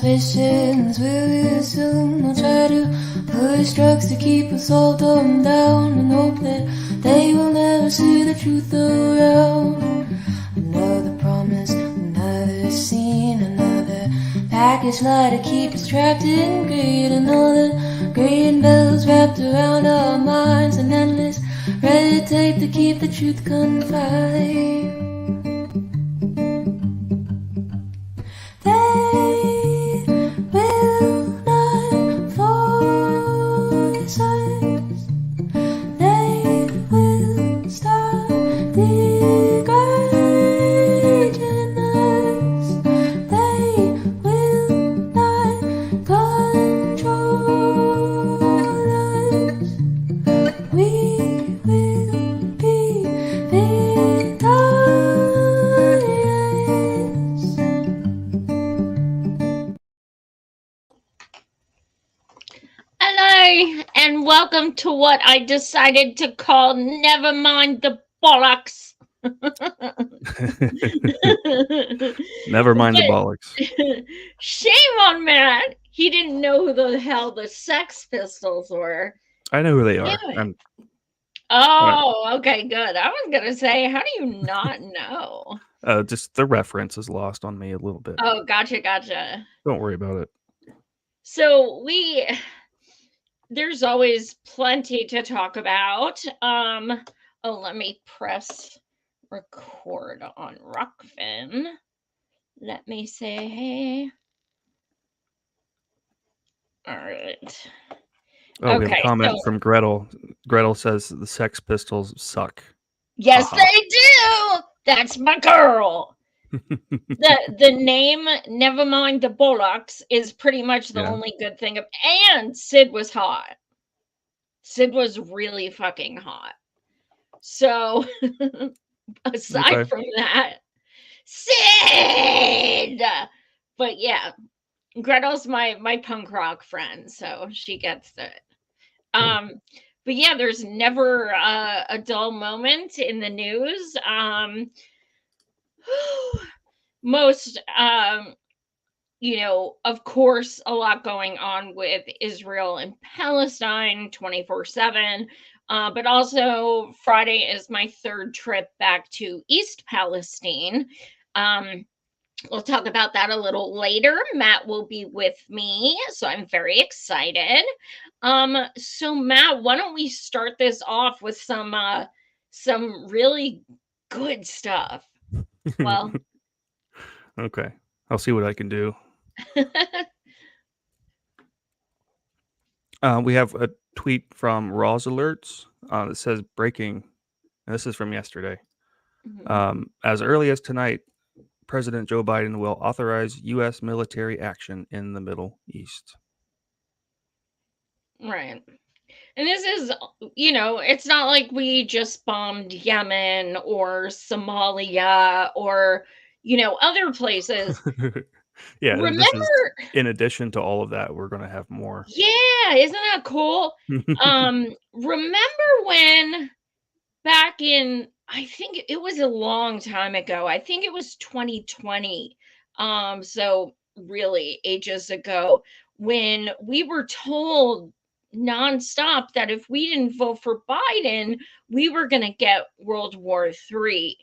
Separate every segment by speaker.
Speaker 1: suspicions will assume they'll try to push drugs to keep us all dumbed down and hope that they will never see the truth around. Another promise, another scene, another package lie to keep us trapped in greed. Another green bells wrapped around our minds, and endless red tape to keep the truth confined. They will not force us. They will stop degrading us. They will not control us. We will be victorious.
Speaker 2: Hello, and welcome to what I decided to call Never Mind the Bollocks.
Speaker 3: Never mind the
Speaker 2: But
Speaker 3: bollocks.
Speaker 2: shame on Matt. He didn't know who the hell the Sex Pistols were.
Speaker 3: I know who they are.
Speaker 2: Anyway.
Speaker 3: I'm,
Speaker 2: Oh, okay, good. I was going to say, how do you not know?
Speaker 3: just the reference is lost on me a little bit.
Speaker 2: Oh, gotcha.
Speaker 3: Don't worry about it.
Speaker 2: So there's always plenty to talk about. Let me press record on Rockfin. Let me say hey. All right.
Speaker 3: Oh, we have a
Speaker 2: Okay,
Speaker 3: comment
Speaker 2: so-
Speaker 3: from Gretel. Gretel says the Sex Pistols suck.
Speaker 2: Yes,
Speaker 3: Haha.
Speaker 2: they do. That's my girl. The name Never Mind the Bollocks is pretty much the
Speaker 3: Yeah.
Speaker 2: only good thing. And Sid was hot. Sid was really fucking hot. So aside
Speaker 3: Okay.
Speaker 2: from that, Sid. But yeah, Gretel's my punk rock friend, so she gets it. But yeah, there's never a dull moment in the news. Most of course, a lot going on with Israel and Palestine 24/7. But also, Friday is my third trip back to East Palestine. We'll talk about that a little later. Matt will be with me, so I'm very excited. So Matt, why don't we start this off with some really good stuff? Well,
Speaker 3: Okay. I'll see what I can do. We have a tweet from Raw's Alerts that says breaking, and this is from yesterday. As early as tonight, President Joe Biden will authorize U.S. military action in the Middle East.
Speaker 2: Right. And this is, it's not like we just bombed Yemen or Somalia or, other places.
Speaker 3: Yeah, this is
Speaker 2: Remember,
Speaker 3: in addition to all of that, we're going to have more.
Speaker 2: yeah, isn't that cool? Remember when back in, I think it was a long time ago. I think it was 2020. So really ages ago, when we were told nonstop that if we didn't vote for Biden, we were going to get World War III.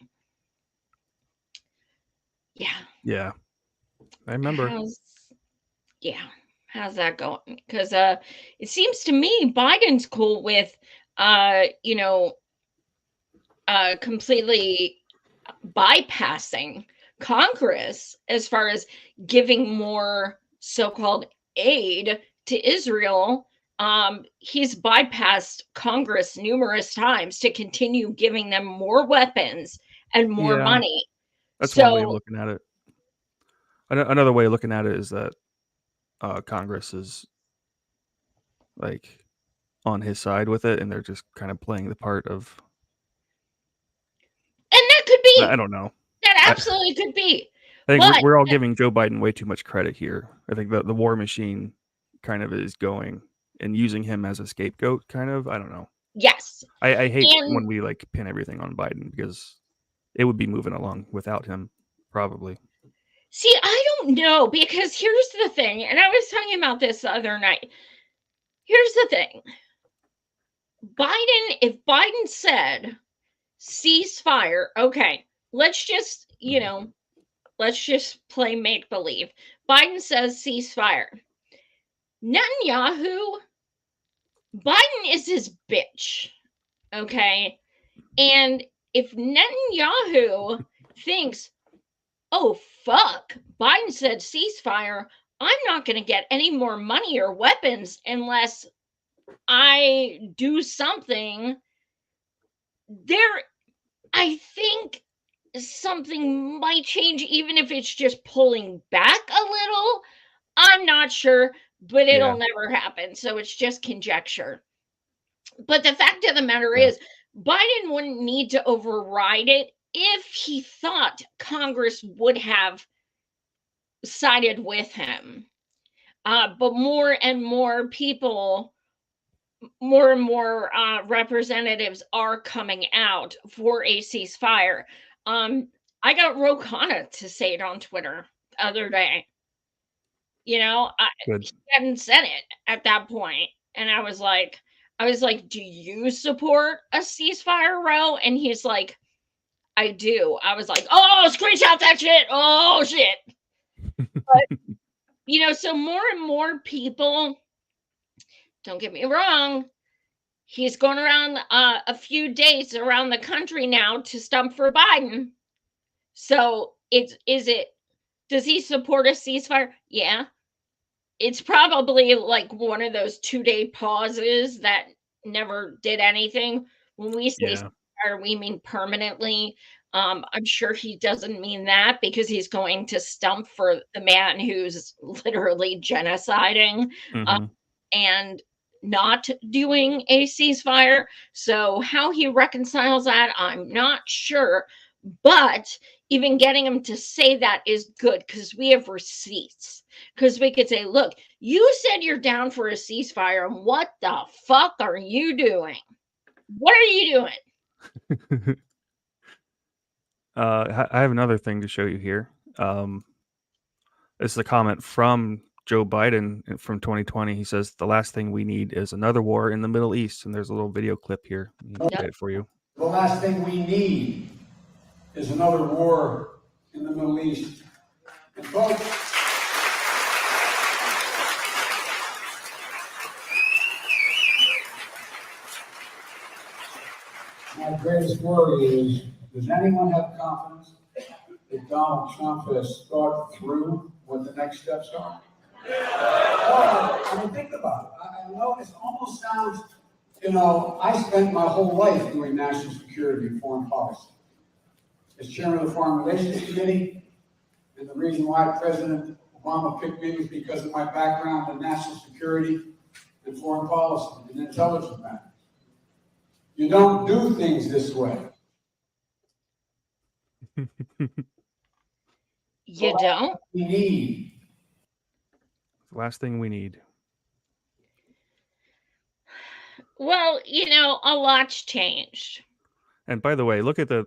Speaker 2: Yeah.
Speaker 3: Yeah. I remember.
Speaker 2: How's that going? Because it seems to me Biden's cool with completely bypassing Congress as far as giving more so-called aid to Israel. He's bypassed Congress numerous times to continue giving them more weapons and more money.
Speaker 3: That's one way of looking at it. Another way of looking at it is that Congress is like on his side with it, and they're just kind of playing the part of.
Speaker 2: And that could be.
Speaker 3: I don't know.
Speaker 2: That absolutely could be.
Speaker 3: I think we're all giving Joe Biden way too much credit here. I think the war machine kind of is going and using him as a scapegoat, kind of. I don't know.
Speaker 2: Yes.
Speaker 3: I hate when we like pin everything on Biden because it would be moving along without him, probably.
Speaker 2: See, I don't know, because here's the thing, and I was talking about this the other night. Here's the thing. If Biden said ceasefire, okay, let's just, let's just play make believe. Biden says ceasefire. Netanyahu, Biden is his bitch, okay? And if Netanyahu thinks, oh, fuck, Biden said ceasefire, I'm not going to get any more money or weapons unless I do something, I think something might change, even if it's just pulling back a little. I'm not sure, but it'll never happen. So it's just conjecture. But the fact of the matter is, Biden wouldn't need to override it if he thought Congress would have sided with him. But more and more people, more and more representatives are coming out for a ceasefire. I got Ro Khanna to say it on Twitter the other day. He hadn't said it at that point, and I was like, do you support a ceasefire, Ro? And he's like, I do. I was like, oh, screenshot that shit. Oh shit. But so more and more people, don't get me wrong, he's going around a few days around the country now to stump for Biden. So does he support a ceasefire? Yeah. It's probably like one of those 2-day pauses that never did anything. When we say ceasefire, we mean permanently. I'm sure he doesn't mean that, because he's going to stump for the man who's literally genociding and not doing a ceasefire. So how he reconciles that, I'm not sure. But even getting him to say that is good, because we have receipts. Because we could say, look, you said you're down for a ceasefire, and what the fuck are you doing? What are you doing?
Speaker 3: I have another thing to show you here. This is a comment from Joe Biden from 2020. He says, the last thing we need is another war in the Middle East. And there's a little video clip here. I'll play it for you.
Speaker 4: The last thing we need is another war in the Middle East. And folks, my greatest worry is, does anyone have confidence that Donald Trump has thought through what the next steps are? I mean, think about it. I know it almost sounds, I spent my whole life doing national security and foreign policy. As chairman of the Foreign Relations Committee, and the reason why President Obama picked me was because of my background in national security and foreign policy and intelligence matters. You don't do things this way.
Speaker 2: You don't?
Speaker 4: We need.
Speaker 3: The last thing we need.
Speaker 2: Well, a lot's changed.
Speaker 3: And by the way, look at the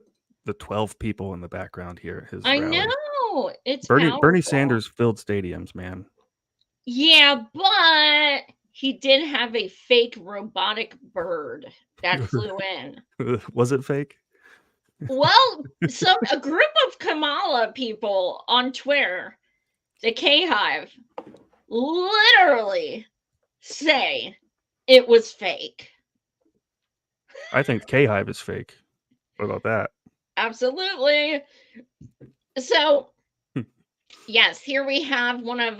Speaker 3: 12 people in the background here.
Speaker 2: I know. It's
Speaker 3: Bernie Sanders filled stadiums, man.
Speaker 2: Yeah, but he did have a fake robotic bird that flew in.
Speaker 3: Was it fake?
Speaker 2: Well, a group of Kamala people on Twitter, the K-Hive, literally say it was fake.
Speaker 3: I think K-Hive is fake. What about that?
Speaker 2: Absolutely. So, yes, here we have one of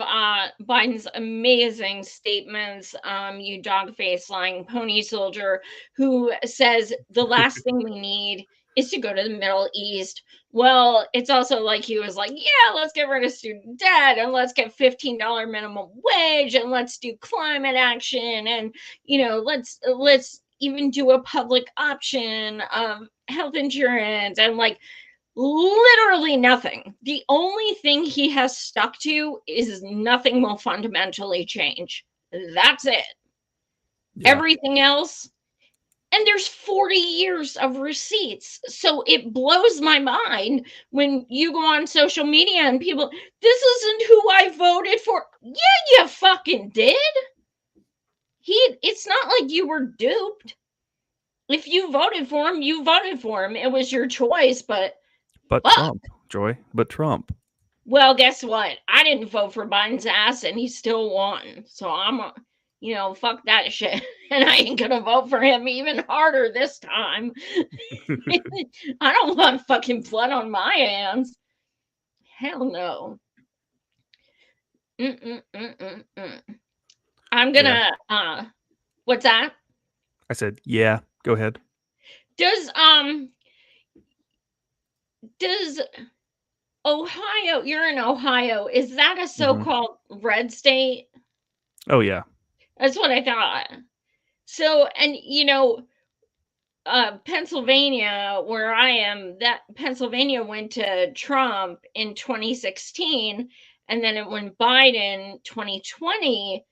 Speaker 2: Biden's amazing statements. You dog-faced lying pony soldier, who says the last thing we need is to go to the Middle East. Well, it's also like he was like, yeah, let's get rid of student debt, and let's get $15 minimum wage, and let's do climate action, and let's even do a public option of health insurance, and like literally nothing. The only thing he has stuck to is nothing will fundamentally change. That's it. Yeah. Everything else, And there's 40 years of receipts. So it blows my mind when you go on social media and people, this isn't who I voted for. Yeah, you fucking did. It's not like you were duped. If you voted for him, you voted for him. It was your choice, but
Speaker 3: Trump, Joy. But Trump.
Speaker 2: Well, guess what? I didn't vote for Biden's ass and he still won. So I'm fuck that shit. And I ain't gonna vote for him even harder this time. I don't want fucking blood on my hands. Hell no. I'm gonna what's that?
Speaker 3: I said, yeah, go ahead.
Speaker 2: Does Ohio, you're in Ohio, is that a so-called red state?
Speaker 3: Oh yeah.
Speaker 2: That's what I thought. So, and Pennsylvania, where I am, that Pennsylvania went to Trump in 2016, and then it went Biden 2020.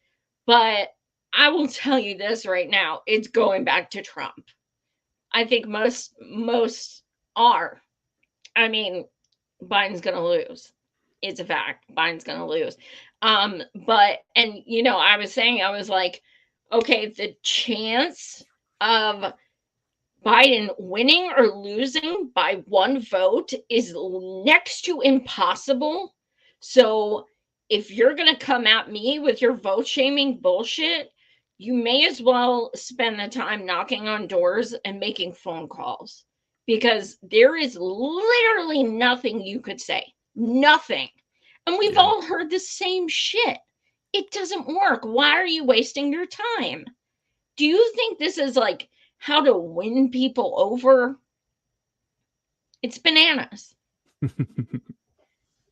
Speaker 2: But I will tell you this right now, it's going back to Trump. I think most are. I mean, Biden's going to lose. It's a fact. Biden's going to lose. But, and, I was saying, I was like, okay, the chance of Biden winning or losing by one vote is next to impossible. So if you're going to come at me with your vote shaming bullshit, you may as well spend the time knocking on doors and making phone calls, because there is literally nothing you could say. Nothing. And we've all heard the same shit. It doesn't work. Why are you wasting your time? Do you think this is like how to win people over? It's bananas.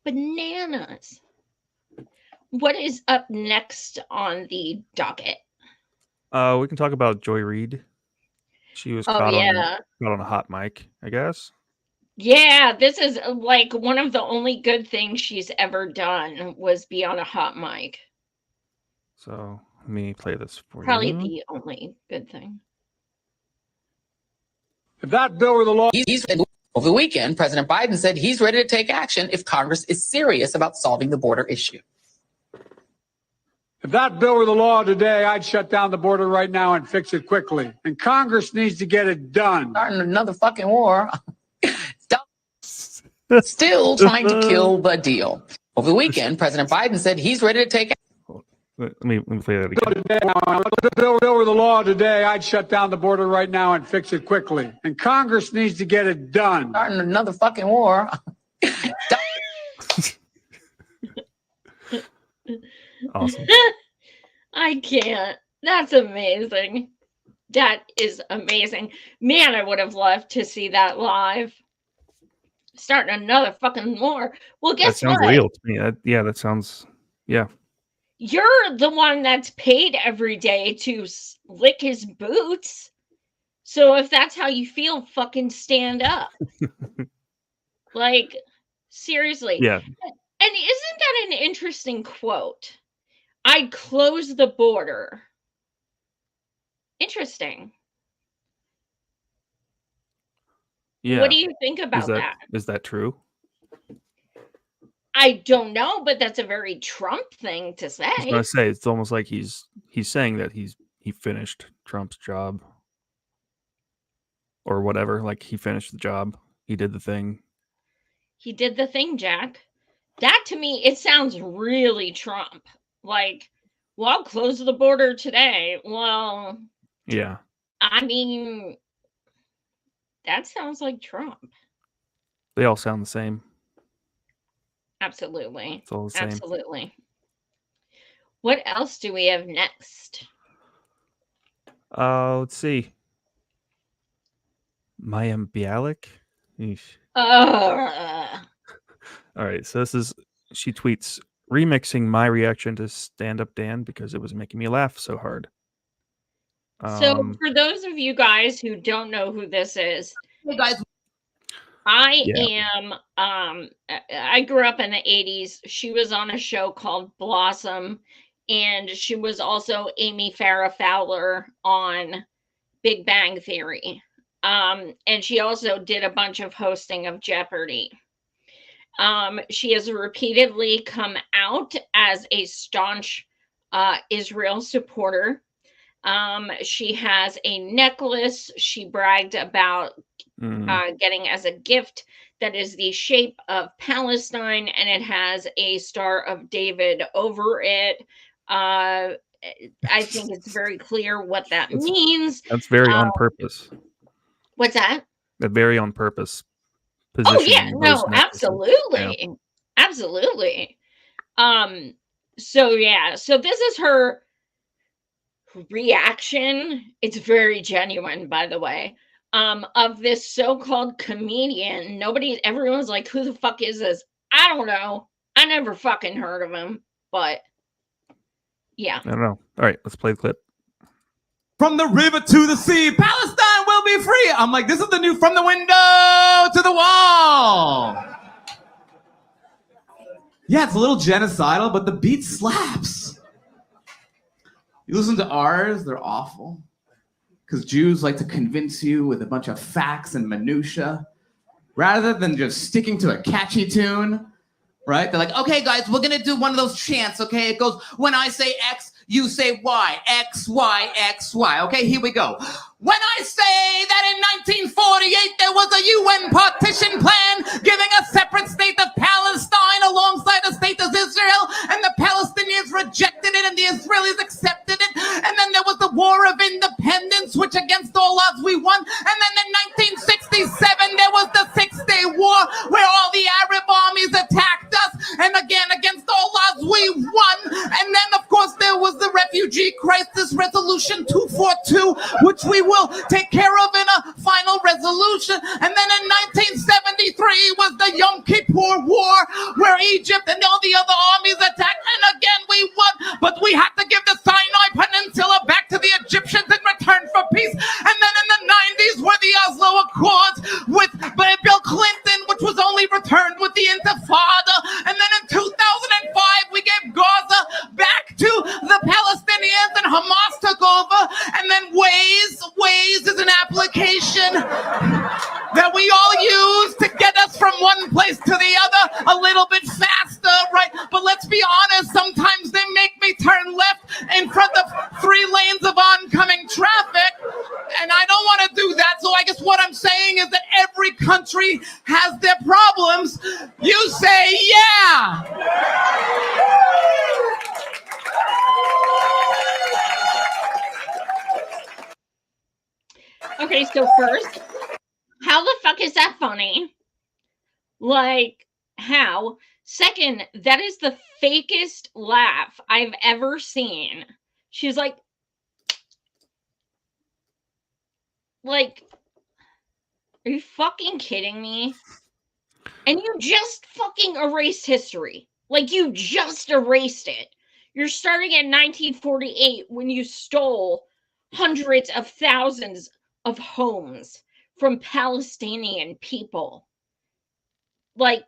Speaker 2: Bananas. What is up next on the docket?
Speaker 3: We can talk about Joy Reid. She was caught on a hot mic, I guess.
Speaker 2: Yeah, this is like one of the only good things she's ever done was be on a hot mic.
Speaker 3: So let me play this for
Speaker 2: Probably
Speaker 3: you.
Speaker 2: Probably the only good thing.
Speaker 4: If that bill were the law,
Speaker 5: over the weekend, President Biden said he's ready to take action if Congress is serious about solving the border issue.
Speaker 4: if that bill were the law today, I'd shut down the border right now and fix it quickly. And Congress needs to get it done.
Speaker 5: Starting another fucking war. Still trying to kill the deal. Over the weekend, President Biden said he's ready to take action.
Speaker 3: Let me play that again.
Speaker 4: If the bill were the law today, I'd shut down the border right now and fix it quickly. And Congress needs to get it done.
Speaker 5: Starting another fucking war.
Speaker 3: Awesome.
Speaker 2: I can't. That's amazing. That is amazing. Man, I would have loved to see that live. Starting another fucking war. Well, guess what?
Speaker 3: That sounds real to me. That sounds, yeah.
Speaker 2: You're the one that's paid every day to lick his boots. So if that's how you feel, fucking stand up. Like, seriously.
Speaker 3: Yeah.
Speaker 2: And isn't that an interesting quote? I'd close the border. Interesting.
Speaker 3: Yeah.
Speaker 2: What do you think about that?
Speaker 3: Is that true?
Speaker 2: I don't know, but that's a very Trump thing to say.
Speaker 3: I was gonna say, it's almost like he's saying that he finished Trump's job or whatever. Like he finished the job. He did the thing.
Speaker 2: He did the thing, Jack. That to me, it sounds really Trump. Like, well, I'll close the border today. Well,
Speaker 3: yeah.
Speaker 2: I mean, that sounds like Trump.
Speaker 3: They all sound the same.
Speaker 2: Absolutely.
Speaker 3: It's all the same.
Speaker 2: Absolutely. What else do we have next?
Speaker 3: Let's see. Mayim Bialik. All right, so she tweets, remixing my reaction to Stand Up Dan because it was making me laugh so hard.
Speaker 2: So for those of you guys who don't know who this is,
Speaker 5: Hey guys,
Speaker 2: I grew up in the 80s. She was on a show called Blossom, and she was also Amy Farrah Fowler on Big Bang Theory. And she also did a bunch of hosting of Jeopardy. She has repeatedly come out as a staunch Israel supporter. She has a necklace she bragged about getting as a gift that is the shape of Palestine, and it has a Star of David over it. I think it's very clear what that means.
Speaker 3: That's very on purpose.
Speaker 2: What's that?
Speaker 3: Very on purpose.
Speaker 2: Oh yeah, no, absolutely. Yeah. Absolutely. So yeah, so this is her reaction. It's very genuine, by the way. Of this so-called comedian. Everyone's like, who the fuck is this? I don't know. I never fucking heard of him, but yeah.
Speaker 3: I don't know. All right, let's play the clip.
Speaker 6: From the river to the sea, Palestine will be free. I'm like, this is the new From the Window to the Wall. Yeah, it's a little genocidal, but the beat slaps. You listen to ours, they're awful. Because Jews like to convince you with a bunch of facts and minutia, rather than just sticking to a catchy tune, right? They're like, okay, guys, we're gonna do one of those chants, okay? It goes, when I say X, you say Y, X, Y, X, Y. Okay, here we go. When I say that in 1948 there was a UN partition plan giving a separate state of Palestine alongside a state of Israel, and the Palestinians rejected it and the Israelis accepted it, and then there was the War of Independence, which against all odds we won, and then in 1967 there was the Six-Day War where all the Arab armies attacked us, and again against all odds we won, and then of course there was the Refugee Crisis Resolution 242, which we will take care of in a final resolution. And then in 1973 was the Yom Kippur War, where Egypt and all the other armies attacked, and again we won, but we had to give the Sinai Peninsula back to the Egyptians in return for peace. And then in the 90s were the Oslo Accords with Bill Clinton, which was only returned with the Intifada. And then in 2005 we gave Gaza back to the Palestinians and Hamas took over. And then Waze is an application that we all use to get us from one place to the other a little bit faster, right? But let's be honest, sometimes they make me turn left in front of 3 lanes of oncoming traffic, and I don't want to do that. So I guess what I'm saying is that every country has their problems. You say, yeah.
Speaker 2: Okay, so first, how the fuck is that funny? Like, how? Second, that is the fakest laugh I've ever seen. She's like, are you fucking kidding me? And you just fucking erased history. Like, you just erased it. You're starting at 1948 when you stole hundreds of thousands of homes from Palestinian people. Like,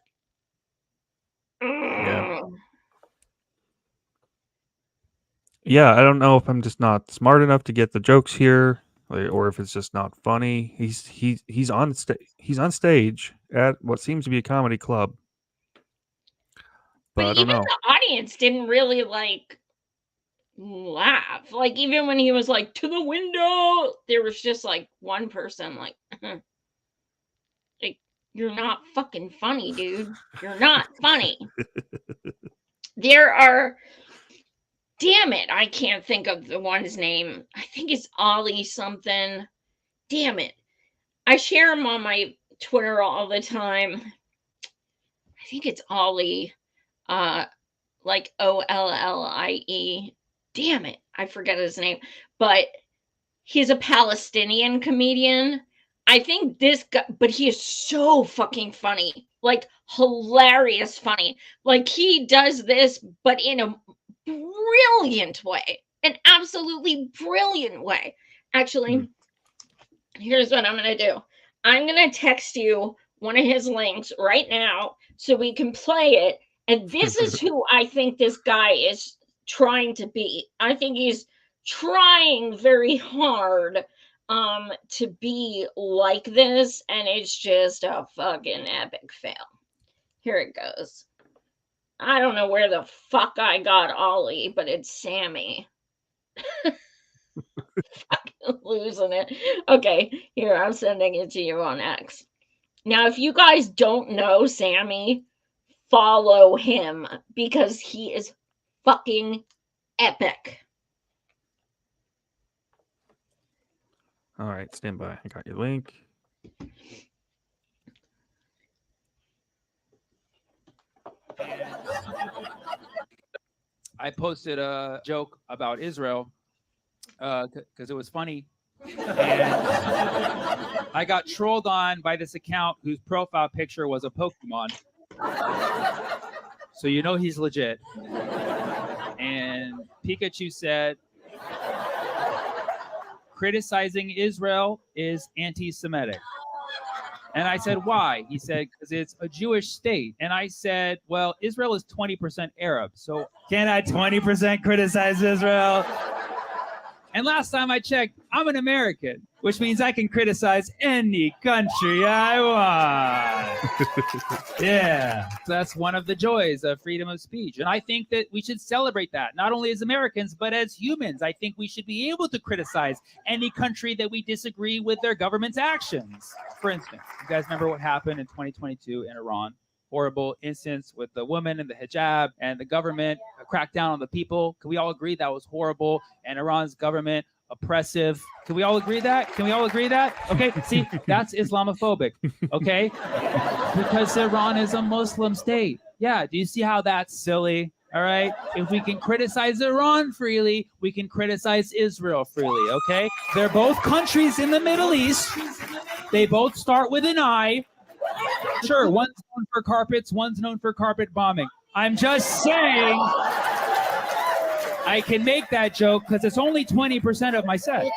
Speaker 3: yeah, I don't know if I'm just not smart enough to get the jokes here, or if it's just not funny. He's on stage at what seems to be a comedy club, but I don't know.
Speaker 2: The audience didn't really laugh. Like, even when he was like, to the window, there was just like one person like, like, you're not fucking funny, dude. You're not funny. There are, damn it, I can't think of the one's name. I think it's Ollie something. Damn it. I share him on my Twitter all the time. I think it's Ollie, like Ollie. Damn it, I forget his name. But he's a Palestinian comedian. I think this guy, but he is so fucking funny. Like, hilarious funny. Like, he does this, but in a brilliant way. An absolutely brilliant way. Actually, here's what I'm going to do. I'm going to text you one of his links right now so we can play it. And this is who I think this guy is trying to be. I think he's trying very hard to be like this, and it's just a fucking epic fail. Here it goes. I don't know where the fuck I got Ollie, but it's Sammy. Fucking losing it. Okay, here, I'm sending it to you on X. Now, if you guys don't know Sammy, follow him because he is fucking epic.
Speaker 3: All right, stand by. I got your link.
Speaker 7: I posted a joke about Israel because it was funny. And I got trolled on by this account whose profile picture was a Pokemon. So you know he's legit. And Pikachu said, criticizing Israel is anti-Semitic. And I said, why? He said, because it's a Jewish state. And I said, well, Israel is 20% Arab. So can I 20% criticize Israel? And last time I checked, I'm an American, which means I can criticize any country I want. Yeah, so that's one of the joys of freedom of speech. And I think that we should celebrate that, not only as Americans, but as humans. I think we should be able to criticize any country that we disagree with their government's actions. For instance, you guys remember what happened in 2022 in Iran? Horrible instance with the woman and the hijab, and the government cracked down on the people. Can we all agree that was horrible? And Iran's government oppressive. Can we all agree that? Can we all agree that? Okay, see, that's Islamophobic, okay? Because Iran is a Muslim state. Yeah, do you see how that's silly? All right, if we can criticize Iran freely, we can criticize Israel freely, okay? They're both countries in the Middle East. They both start with an I. Sure, one's known for carpets, one's known for carpet bombing. I'm just saying I can make that joke because it's only 20% of my set.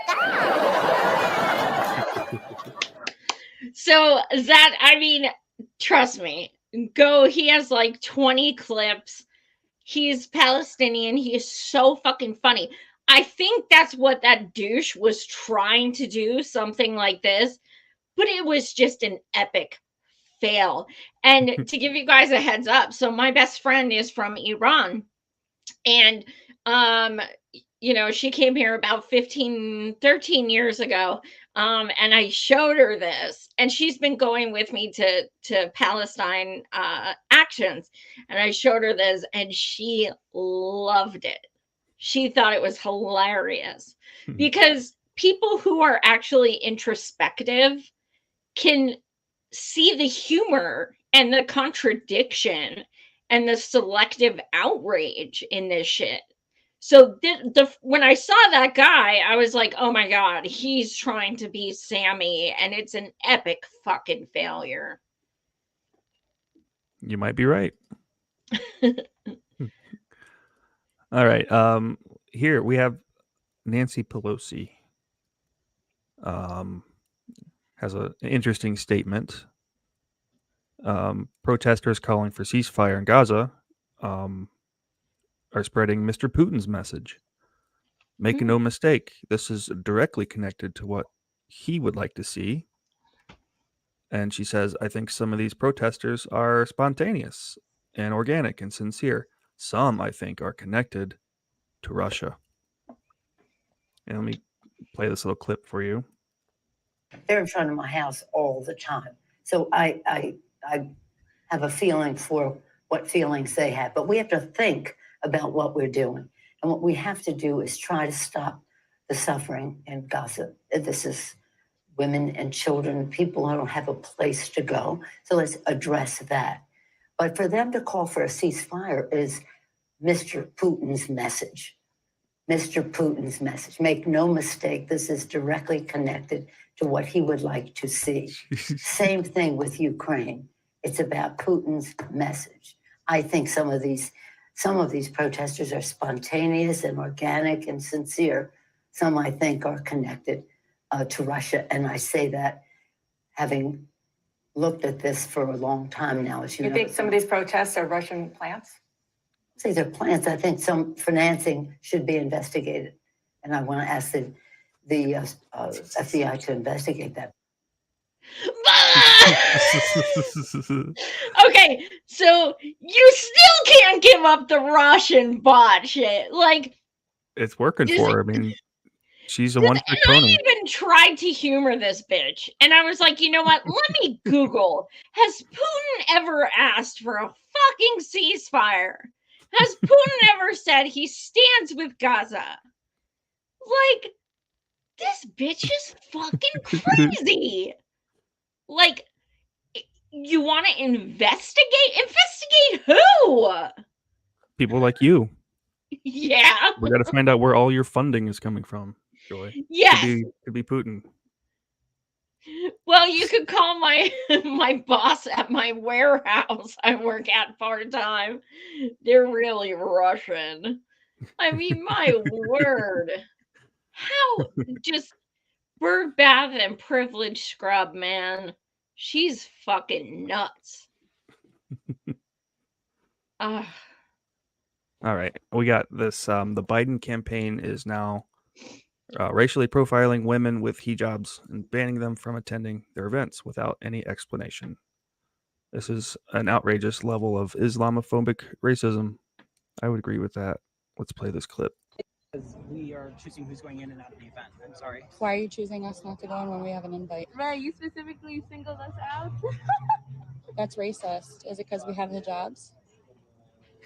Speaker 2: So that, I mean, trust me, go, he has like 20 clips. He's Palestinian. He is so fucking funny. I think that's what that douche was trying to do, something like this, but it was just an epic fail. And to give you guys a heads up, so my best friend is from Iran, and you know, she came here about 13 years ago, and I showed her this, and she's been going with me to Palestine actions, and I showed her this, and she loved it. She thought it was hilarious because people who are actually introspective can see the humor and the contradiction and the selective outrage in this shit. So when I saw that guy, I was like, oh my God, he's trying to be Sammy, and it's an epic fucking failure.
Speaker 3: You might be right. All right. Here we have Nancy Pelosi. Has an interesting statement. Protesters calling for ceasefire in Gaza are spreading Mr. Putin's message. Make no mistake, this is directly connected to what he would like to see. And she says, I think some of these protesters are spontaneous and organic and sincere. Some, I think, are connected to Russia. And let me play this little clip for you.
Speaker 8: They're in front of my house all the time. So I have a feeling for what feelings they have. But we have to think about what we're doing. And what we have to do is try to stop the suffering in Gaza. This is women and children, people who don't have a place to go. So let's address that. But for them to call for a ceasefire is Mr. Putin's message. Mr. Putin's message. Make no mistake, this is directly connected to what he would like to see. Same thing with Ukraine. It's about Putin's message. I think some of these protesters are spontaneous and organic and sincere. Some, I think, are connected to Russia. And I say that having looked at this for a long time now. As you know,
Speaker 9: think some of these protests are Russian plants?
Speaker 8: These are plants. I think some financing should be investigated. And I want to ask the the FBI to investigate that.
Speaker 2: Okay, so you still can't give up the Russian bot shit. Like,
Speaker 3: It's working
Speaker 2: Does
Speaker 3: for
Speaker 2: it-
Speaker 3: her. I mean, she's a one-trick
Speaker 2: and
Speaker 3: pony.
Speaker 2: I even tried to humor this bitch. And I was like, you know what? Let me Google. Has Putin ever asked for a fucking ceasefire? Has Putin ever said he stands with Gaza? Like, this bitch is fucking crazy. Like, you want to investigate? Investigate who?
Speaker 3: People like you.
Speaker 2: Yeah.
Speaker 3: We got to find out where all your funding is coming from, Joy.
Speaker 2: Yes.
Speaker 3: Could be Putin.
Speaker 2: Well, you could call my my boss at my warehouse I work at part-time. They're really Russian. I mean, my word. How just bird bath and privilege scrub, man. She's fucking nuts. Ugh.
Speaker 3: All right, we got this. The Biden campaign is now racially profiling women with hijabs and banning them from attending their events without any explanation. This is an outrageous level of Islamophobic racism. I would agree with that. Let's play this clip.
Speaker 10: Because we are choosing who's going in and out of the event. I'm sorry.
Speaker 11: Why are you choosing us not to go in when we have an invite?
Speaker 12: Right, you specifically singled us out.
Speaker 11: That's racist. Is it because we have hijabs?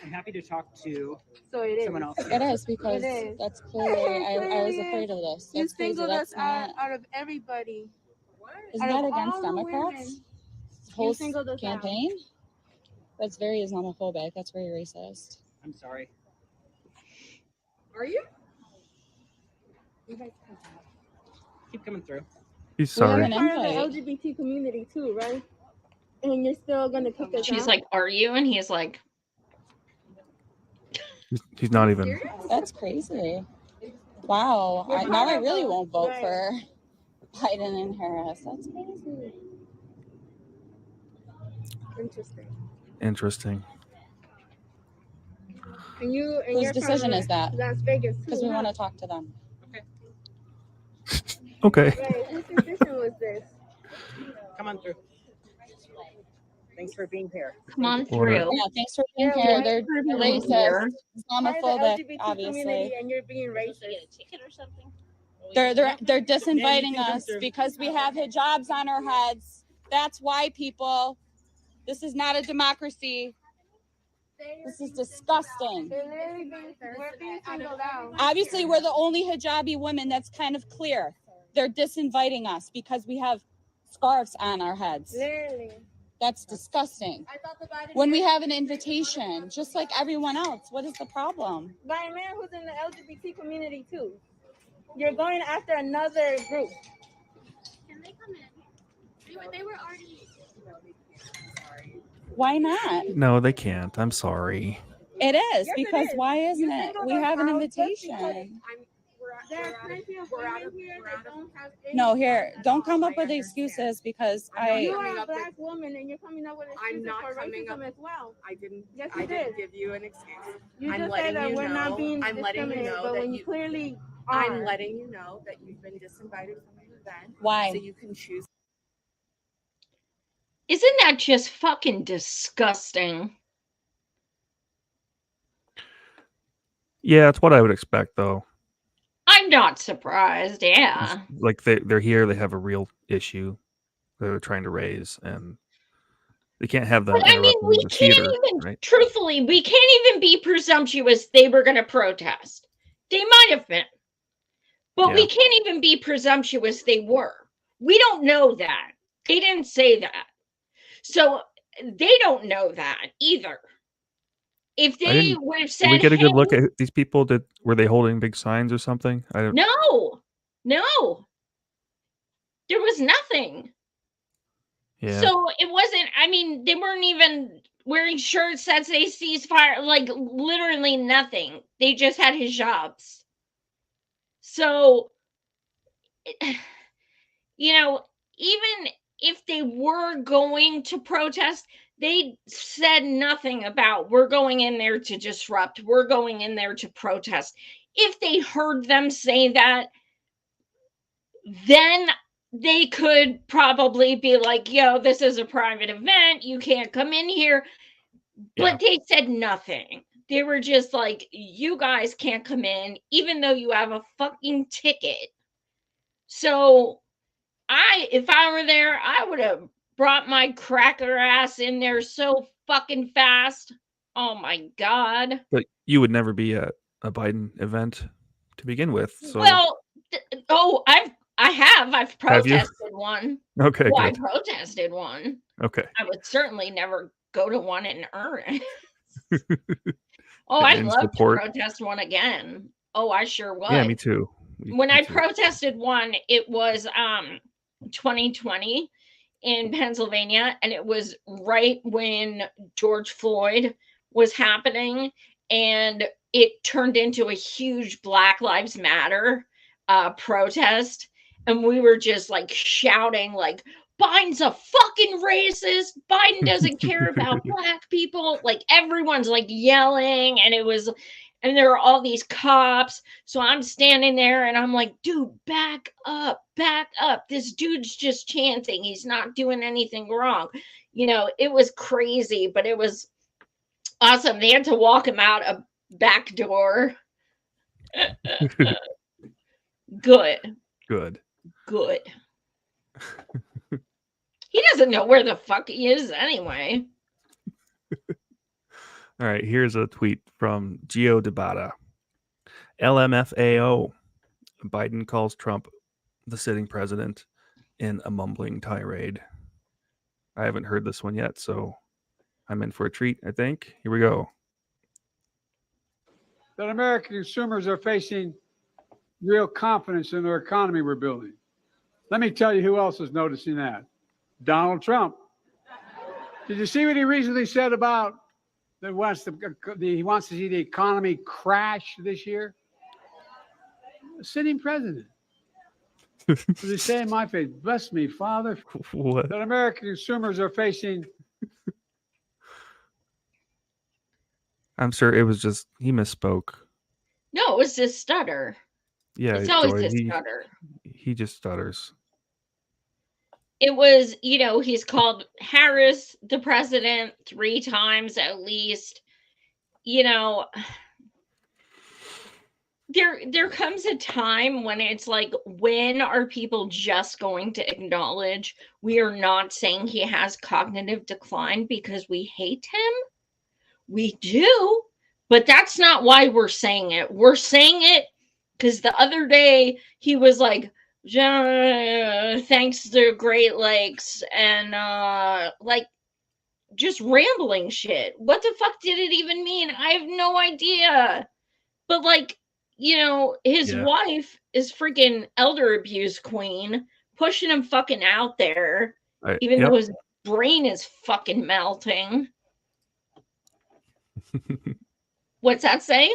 Speaker 10: I'm happy to talk to
Speaker 12: So it is.
Speaker 10: someone else.
Speaker 11: It is because
Speaker 12: It is.
Speaker 11: that's clearly. I was afraid of this.
Speaker 12: You
Speaker 11: That's crazy.
Speaker 12: singled
Speaker 11: That's
Speaker 12: us
Speaker 11: not.
Speaker 12: out of everybody.
Speaker 11: Isn't
Speaker 12: out
Speaker 11: that
Speaker 12: of
Speaker 11: against
Speaker 12: all the
Speaker 11: Democrats?
Speaker 12: women,
Speaker 11: Whole
Speaker 12: singled us out.
Speaker 11: campaign. That's very Islamophobic. That's very racist.
Speaker 10: I'm sorry.
Speaker 12: Are you?
Speaker 10: Keep coming through.
Speaker 3: He's
Speaker 11: We have
Speaker 3: sorry.
Speaker 11: an
Speaker 12: Part of
Speaker 11: invite.
Speaker 12: the LGBT community too, right? And you're still gonna kick us
Speaker 2: She's
Speaker 12: out?
Speaker 2: like, "Are you?" And he's like,
Speaker 3: He's not even.
Speaker 11: That's crazy. Wow. Now I really won't vote for Biden and Harris. That's crazy.
Speaker 12: Interesting.
Speaker 3: Interesting.
Speaker 12: And you and
Speaker 11: Whose
Speaker 12: you're
Speaker 11: decision is that?
Speaker 12: Las Vegas too,
Speaker 11: Because we
Speaker 12: huh?
Speaker 11: want to talk to them.
Speaker 3: Okay.
Speaker 12: Right. Whose decision was this?
Speaker 10: Come on through. Thanks for being here.
Speaker 2: "Come on
Speaker 3: Order.
Speaker 2: through."
Speaker 11: Yeah, thanks for being
Speaker 12: Yeah,
Speaker 11: here.
Speaker 12: why-
Speaker 11: They're
Speaker 2: being
Speaker 11: racist,
Speaker 2: here.
Speaker 12: Part of the
Speaker 11: Islamophobic,
Speaker 12: LGBT
Speaker 11: obviously.
Speaker 12: community, and you're being racist.
Speaker 2: ticket or something?
Speaker 11: They're
Speaker 10: Yeah,
Speaker 11: disinviting
Speaker 10: you can come
Speaker 11: us
Speaker 10: through.
Speaker 11: because we have hijabs on our heads. That's why, people. This is not a democracy. This is disgusting.
Speaker 12: They're literally we're being singled out.
Speaker 11: Obviously, we're the only hijabi women. That's kind of clear. They're disinviting us because we have scarves on our heads.
Speaker 12: Literally.
Speaker 11: That's disgusting.
Speaker 12: I thought the Biden
Speaker 11: When we have an invitation, just like everyone else, what is the problem?
Speaker 12: by a man who's in the LGBT community too. You're going after another group.
Speaker 13: Can they come in? They were already.
Speaker 11: Why not?
Speaker 3: No, they can't. I'm sorry.
Speaker 11: It is
Speaker 12: Yes, it
Speaker 11: because
Speaker 12: is.
Speaker 11: why
Speaker 12: You
Speaker 11: isn't it?
Speaker 12: singled
Speaker 11: We
Speaker 12: us
Speaker 11: have an
Speaker 12: out just
Speaker 11: invitation.
Speaker 12: There's plenty of women here that don't have any.
Speaker 11: No, here, don't come up with excuses because
Speaker 12: You
Speaker 11: I.
Speaker 12: are a black woman and you're coming up with excuses
Speaker 14: not
Speaker 12: for
Speaker 14: coming
Speaker 12: racism
Speaker 14: up-
Speaker 12: as well.
Speaker 14: I didn't.
Speaker 12: Yes,
Speaker 14: I
Speaker 12: you
Speaker 14: didn't
Speaker 12: did.
Speaker 14: give you an excuse.
Speaker 12: You
Speaker 14: I'm
Speaker 12: just
Speaker 14: letting
Speaker 12: said that
Speaker 14: you
Speaker 12: we're not
Speaker 14: know-
Speaker 12: being
Speaker 14: I'm letting you
Speaker 12: discriminated,
Speaker 14: know
Speaker 12: but
Speaker 14: that
Speaker 12: when you
Speaker 14: you-
Speaker 12: clearly
Speaker 14: I'm
Speaker 12: are.
Speaker 14: letting you know that you've been disinvited from an event.
Speaker 11: Why?
Speaker 14: So you can choose.
Speaker 2: Isn't that just fucking disgusting?
Speaker 3: Yeah, it's what I would expect, though.
Speaker 2: I'm not surprised. Yeah.
Speaker 3: Like they're here. They have a real issue that they're trying to raise, and they can't have them
Speaker 2: But I mean,
Speaker 3: interrupting
Speaker 2: we
Speaker 3: the
Speaker 2: can't
Speaker 3: theater,
Speaker 2: even,
Speaker 3: right?
Speaker 2: truthfully, we can't even be presumptuous they were going to protest. They might have been. But we
Speaker 3: Yeah.
Speaker 2: can't even be presumptuous they were. We don't know that. They didn't say that. So they don't know that either. If they would have
Speaker 3: Did
Speaker 2: said,
Speaker 3: we get a good
Speaker 2: "Hey,
Speaker 3: look at these people? Were they holding big signs or something? I don't.
Speaker 2: no, there was nothing."
Speaker 3: Yeah.
Speaker 2: So it wasn't, I mean, they weren't even wearing shirts that say ceasefire, like literally nothing. They just had hijabs. So, you know, even if they were going to protest, they said nothing about we're going in there to disrupt, we're going in there to protest. If they heard them say that, then they could probably be like, yo, this is a private event. You can't come in here. But they said nothing. They were just like, you guys can't come in, even though you have a fucking ticket. So if I were there, I would have brought my cracker ass in there so fucking fast. Oh my God.
Speaker 3: But you would never be at a Biden event to begin with. So
Speaker 2: Well, I've
Speaker 3: Have you?
Speaker 2: protested one.
Speaker 3: Okay,
Speaker 2: Well, I
Speaker 3: good.
Speaker 2: protested one.
Speaker 3: Okay.
Speaker 2: I would certainly never go to one in earnest. Oh,
Speaker 3: And
Speaker 2: I'd
Speaker 3: in
Speaker 2: love
Speaker 3: support.
Speaker 2: to protest one again. Oh, I sure would.
Speaker 3: Yeah, me too.
Speaker 2: When
Speaker 3: Me
Speaker 2: I
Speaker 3: too.
Speaker 2: protested one, it was 2020 in Pennsylvania, and it was right when George Floyd was happening, and it turned into a huge Black Lives Matter protest, and we were just like shouting like, Biden's a fucking racist. Biden doesn't care about black people. Like everyone's like yelling, and there are all these cops. So I'm standing there and I'm like, dude, back up, back up. This dude's just chanting. He's not doing anything wrong. It was crazy, but it was awesome. They had to walk him out a back door. Good.
Speaker 3: Good.
Speaker 2: He doesn't know where the fuck he is anyway.
Speaker 3: All right, here's a tweet from Gio Debata. LMFAO. Biden calls Trump the sitting president in a mumbling tirade. I haven't heard this one yet, so I'm in for a treat, I think. Here we go.
Speaker 15: That American consumers are facing real confidence in their economy we're building. Let me tell you who else is noticing that. Donald Trump. Did you see what he recently said about that he wants to see the economy crash this year? A sitting president. What did he say in my face? Bless me, Father.
Speaker 3: What?
Speaker 15: That American consumers are facing.
Speaker 3: I'm sure it was just he misspoke.
Speaker 2: No, it was his stutter.
Speaker 3: Yeah,
Speaker 2: It's always
Speaker 3: Joy,
Speaker 2: his stutter.
Speaker 3: He just stutters.
Speaker 2: It was, he's called Harris the president 3 times at least. There comes a time when it's like, when are people just going to acknowledge we are not saying he has cognitive decline because we hate him? We do, but that's not why we're saying it. We're saying it because the other day he was like, thanks to Great Lakes, and just rambling shit. What the fuck did it even mean? I have no idea. But his wife is freaking elder abuse queen, pushing him fucking out there, even though his brain is fucking melting. What's that say?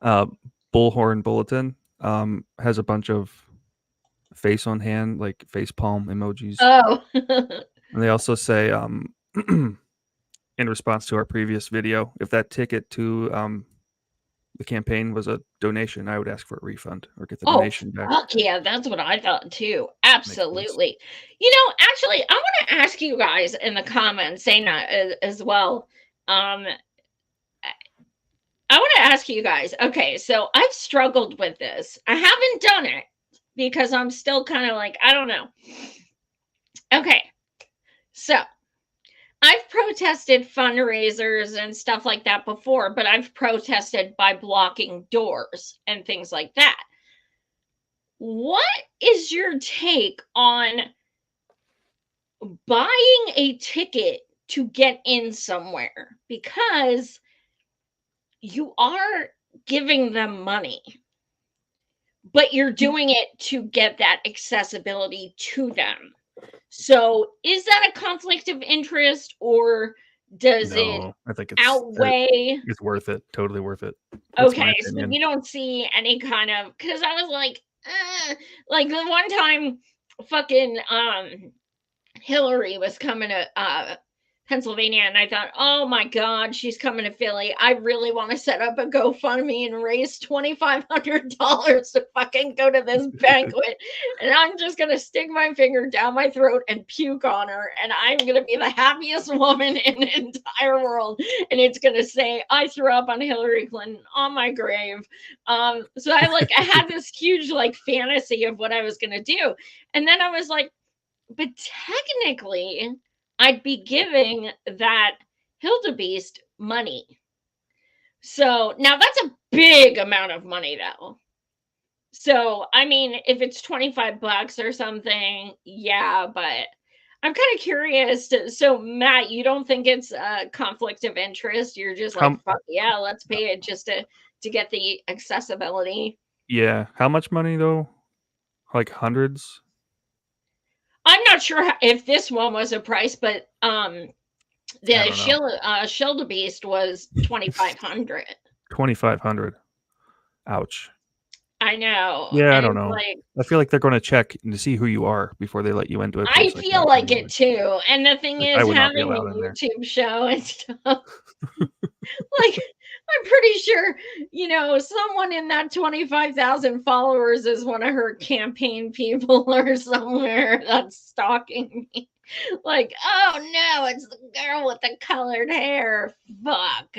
Speaker 3: Bullhorn Bulletin has a bunch of face on hand, like face palm emojis.
Speaker 2: Oh.
Speaker 3: And they also say, in response to our previous video, if that ticket to the campaign was a donation, I would ask for a refund or get the donation back.
Speaker 2: Fuck yeah, that's what I thought too. Absolutely. Actually, I want to ask you guys in the comments, Zaina, as well. I want to ask you guys, okay, so I've struggled with this. I haven't done it because I'm still kind of like, I don't know. Okay, so I've protested fundraisers and stuff like that before, but I've protested by blocking doors and things like that. What is your take on buying a ticket to get in somewhere? Because you are giving them money, but you're doing it to get that accessibility to them. So is that a conflict of interest, or does it
Speaker 3: I think
Speaker 2: outweigh?
Speaker 3: It's worth it. Totally worth it. That's
Speaker 2: Okay, so you don't see any kind of, because I was like the one time fucking Hillary was coming to Pennsylvania, and I thought, oh my God, she's coming to Philly. I really want to set up a GoFundMe and raise $2,500 to fucking go to this banquet. And I'm just going to stick my finger down my throat and puke on her. And I'm going to be the happiest woman in the entire world. And it's going to say, I threw up on Hillary Clinton on my grave. So I had this huge fantasy of what I was going to do. And then I was like, but technically, I'd be giving that Hildebeest money. So now that's a big amount of money, though. So, I mean, if it's $25 or something, yeah, but I'm kind of curious. So, Matt, you don't think it's a conflict of interest? You're just like, fuck yeah, let's pay it just to get the accessibility.
Speaker 3: Yeah. How much money, though? Like hundreds?
Speaker 2: I'm not sure if this one was a price, but the Shildebeest was $2,500.
Speaker 3: 2,500. Ouch.
Speaker 2: I know.
Speaker 3: Yeah, I
Speaker 2: And
Speaker 3: don't know. I feel like they're going to check to see who you are before they let you into it.
Speaker 2: I feel like it too. And the thing
Speaker 3: I
Speaker 2: is,
Speaker 3: would not be
Speaker 2: having a
Speaker 3: allowed in there.
Speaker 2: YouTube show and stuff, I'm pretty sure, someone in that 25,000 followers is one of her campaign people or somewhere that's stalking me. Like, oh no, it's the girl with the colored hair. Fuck.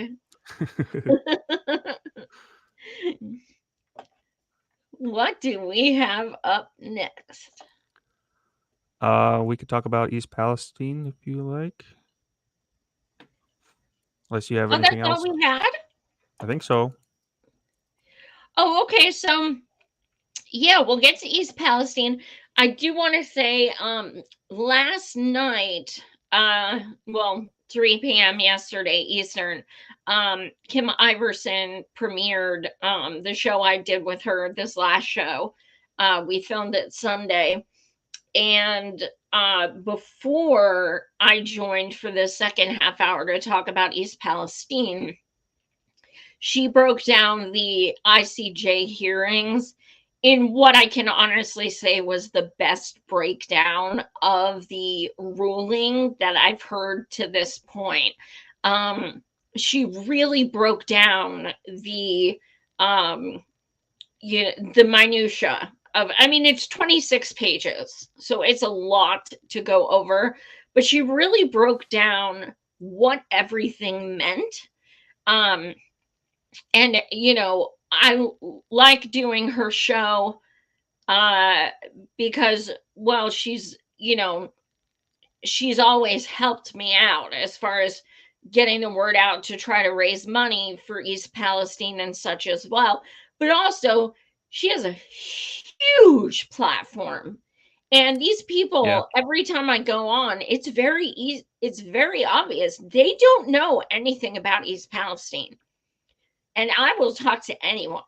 Speaker 2: What do we have up next?
Speaker 3: We could talk about East Palestine if you like. Unless you have anything
Speaker 2: That's
Speaker 3: else.
Speaker 2: all we had?
Speaker 3: I think so.
Speaker 2: Oh, okay. So, yeah, we'll get to East Palestine. I do want to say, last night, 3 p.m. yesterday Eastern, Kim Iverson premiered the show I did with her, this last show. We filmed it Sunday. And before I joined for the second half hour to talk about East Palestine, she broke down the ICJ hearings in what I can honestly say was the best breakdown of the ruling that I've heard to this point. She really broke down the minutia of, it's 26 pages, so it's a lot to go over, but she really broke down what everything meant. And, I like doing her show because, well, she's always helped me out as far as getting the word out to try to raise money for East Palestine and such as well. But also, she has a huge platform. And these people, every time I go on, it's very easy. It's very obvious. They don't know anything about East Palestine. And I will talk to anyone.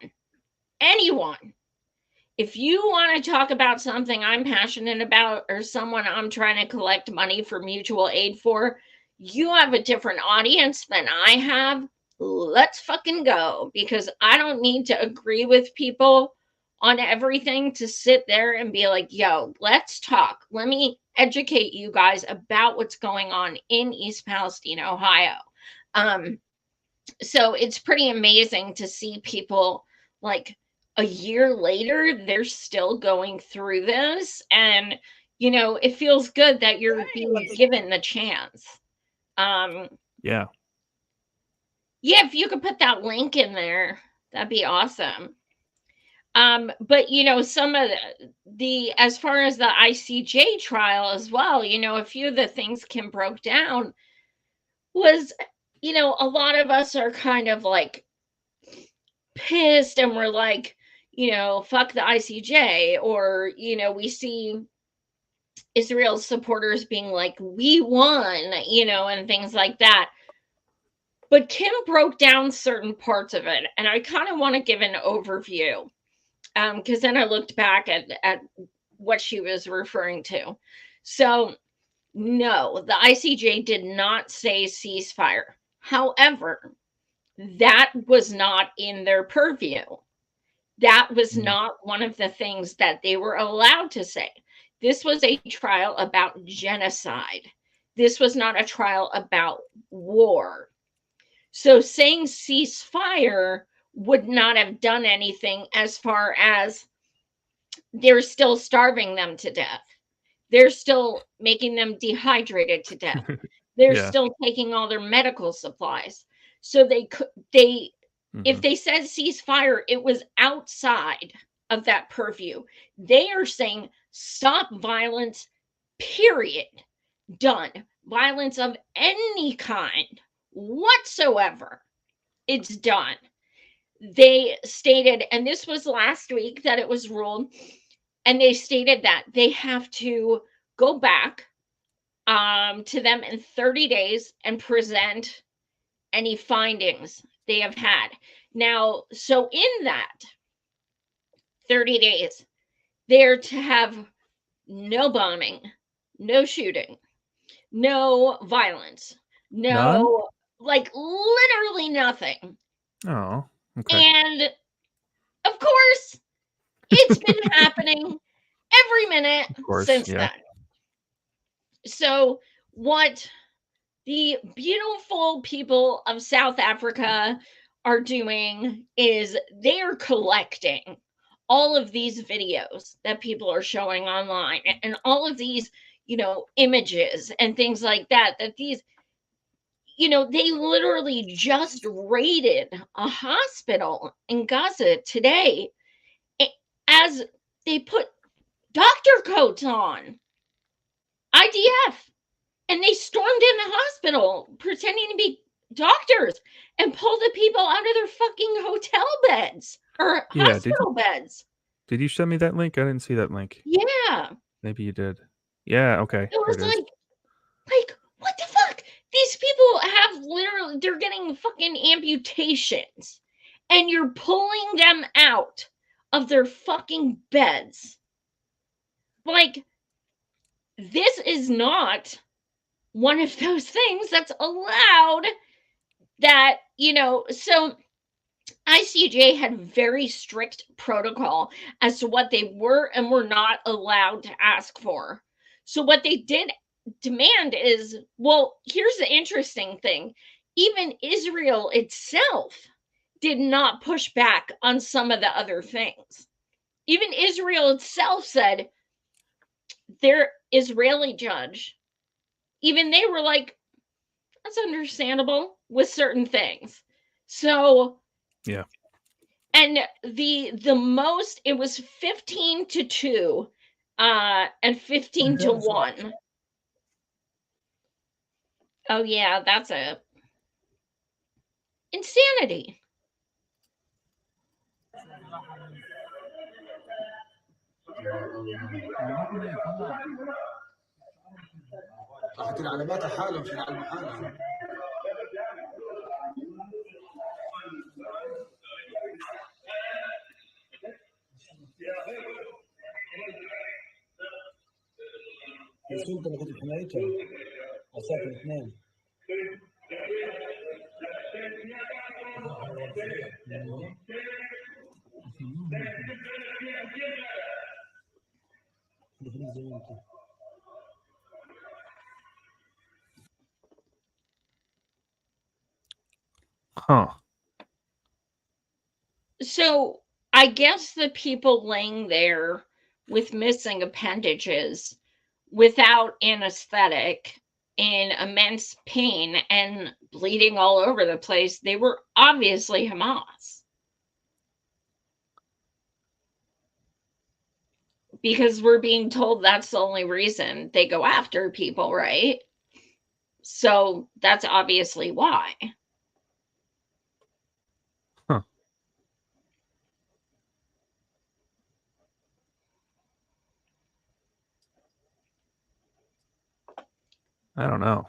Speaker 2: If you want to talk about something I'm passionate about or someone I'm trying to collect money for mutual aid for, you have a different audience than I have. Let's fucking go, because I don't need to agree with people on everything to sit there and be like, yo, let's talk. Let me educate you guys about what's going on in East Palestine, Ohio. So it's pretty amazing to see people a year later, they're still going through this. And, it feels good that you're being given the chance.
Speaker 3: Yeah,
Speaker 2: if you could put that link in there, that'd be awesome. But, some of the as far as the ICJ trial as well, a few of the things Kim broke down was, a lot of us are kind of pissed and we're like, fuck the ICJ, or, we see Israel supporters being like, we won, and things like that. But Kim broke down certain parts of it, and I kind of want to give an overview, because then I looked back at what she was referring to. So, no, the ICJ did not say ceasefire. However, that was not in their purview. That was not one of the things that they were allowed to say. This was a trial about genocide. this was not a trial about war. So saying ceasefire would not have done anything as far as they're still starving them to death. They're still making them dehydrated to death. They're
Speaker 3: Yeah.
Speaker 2: still taking all their medical supplies. So if they said ceasefire, it was outside of that purview. They are saying stop violence, period. Done. Violence of any kind whatsoever. It's done. They stated, and this was last week that it was ruled, and they stated that they have to go back to them in 30 days and present any findings they have had. Now, so in that 30 days, they're to have no bombing, no shooting, no violence, no, like literally nothing.
Speaker 3: Oh, okay.
Speaker 2: And of course, it's been happening every minute since then. So what the beautiful people of South Africa are doing is they're collecting all of these videos that people are showing online and all of these, images and things like that, these, they literally just raided a hospital in Gaza today as they put doctor coats on, IDF. And they stormed in the hospital pretending to be doctors and pulled the people out of their fucking hotel beds or hospital beds.
Speaker 3: Did you send me that link? I didn't see that link.
Speaker 2: Yeah.
Speaker 3: Maybe you did. Yeah, okay.
Speaker 2: It was like, what the fuck? These people have literally, they're getting fucking amputations and you're pulling them out of their fucking beds. Like, this is not one of those things that's allowed that, so ICJ had very strict protocol as to what they were and were not allowed to ask for. So what they did demand is, well, here's the interesting thing. Even Israel itself did not push back on some of the other things. Even Israel itself said their Israeli judge, even they were like, that's understandable with certain things. So
Speaker 3: yeah.
Speaker 2: And the most, it was 15-2 and 15-1. Oh yeah, that's a insanity.
Speaker 16: انت اللي كنت بحمايتهم مساكن اثنين
Speaker 3: Huh.
Speaker 2: So I guess the people laying there with missing appendages without anesthetic in immense pain and bleeding all over the place, they were obviously Hamas. Because we're being told that's the only reason they go after people, right? So that's obviously why.
Speaker 3: Huh. I don't know.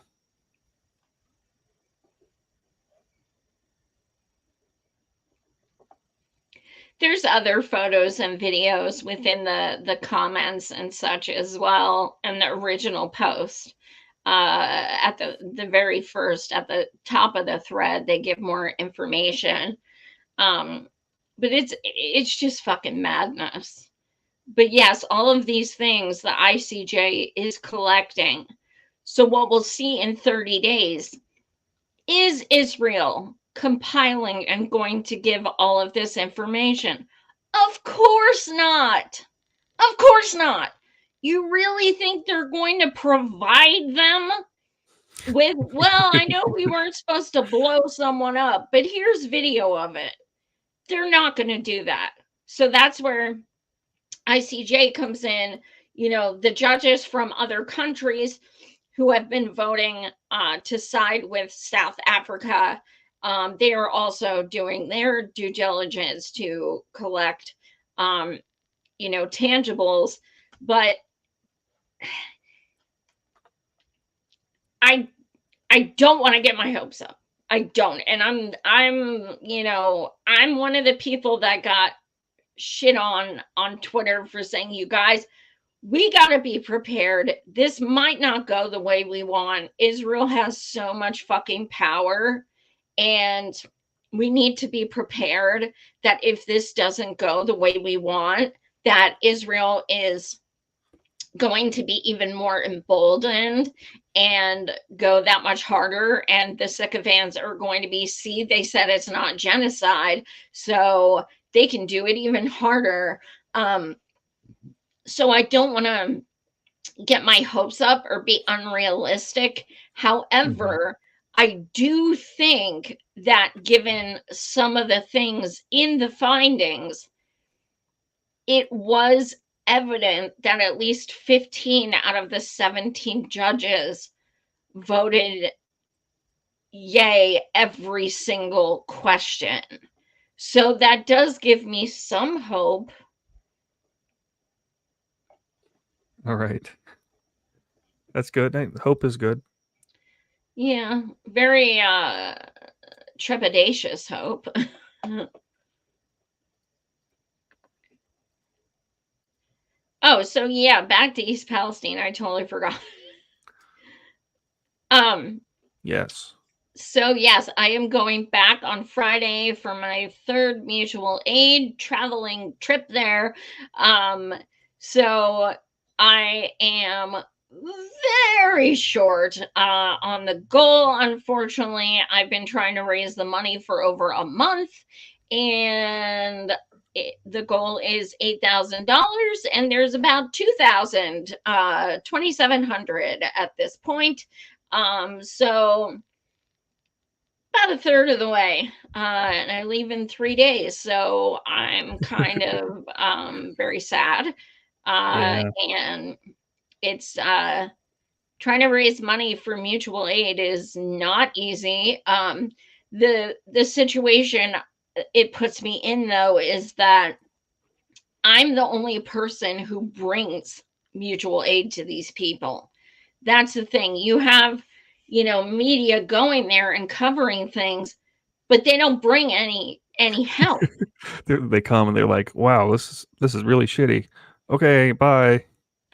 Speaker 2: There's other photos and videos within the comments and such as well, and the original post. At the very first, at the top of the thread, they give more information. But it's just fucking madness. But yes, all of these things the ICJ is collecting So what we'll see in 30 days is Israel compiling and going to give all of this information. Of course not. Of course not. You really think they're going to provide them with, well, I know we weren't supposed to blow someone up, but here's video of it. They're not going to do that. So that's where ICJ comes in. You know, the judges from other countries who have been voting to side with South Africa, they are also doing their due diligence to collect, you know, tangibles. But I don't want to get my hopes up. I don't. And I'm, you know, I'm one of the people that got shit on Twitter for saying, you guys, we got to be prepared. This might not go the way we want. Israel has so much fucking power, and we need to be prepared that if this doesn't go the way we want, that Israel is going to be even more emboldened and go that much harder, and the sycophants are going to be, see, they said it's not genocide, so they can do it even harder. So I don't want to get my hopes up or be unrealistic. However, I do think that given some of the things in the findings, it was evident that at least 15 out of the 17 judges voted yay every single question. So that does give me some hope.
Speaker 3: All right. That's good. Hope is good.
Speaker 2: Yeah, very trepidatious hope. Oh, so yeah, back to East Palestine. I totally forgot.
Speaker 3: Yes.
Speaker 2: So yes, I am going back on Friday for my third mutual aid traveling trip there. So I am very short on the goal. Unfortunately, I've been trying to raise the money for over a month, and the goal is $8,000, and there's about 2,000, 2,700 at this point. So about a third of the way, and I leave in 3 days, so I'm kind of very sad. And it's trying to raise money for mutual aid is not easy. The situation it puts me in, though, is that I'm the only person who brings mutual aid to these people. That's the thing. You have, you know, media going there and covering things, but they don't bring any help.
Speaker 3: They come and they're like, "Wow, this is really shitty." Okay, bye.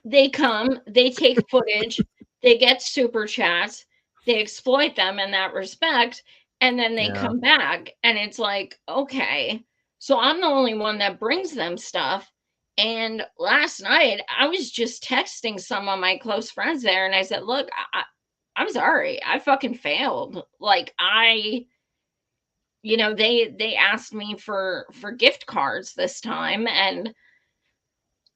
Speaker 2: They come, they take footage, they get super chats, they exploit them in that respect, and then they come back, and it's like, okay, so I'm the only one that brings them stuff. And last night I was just texting some of my close friends there, and I said, look, I'm sorry, I fucking failed. Like, you know, they asked me for gift cards this time, and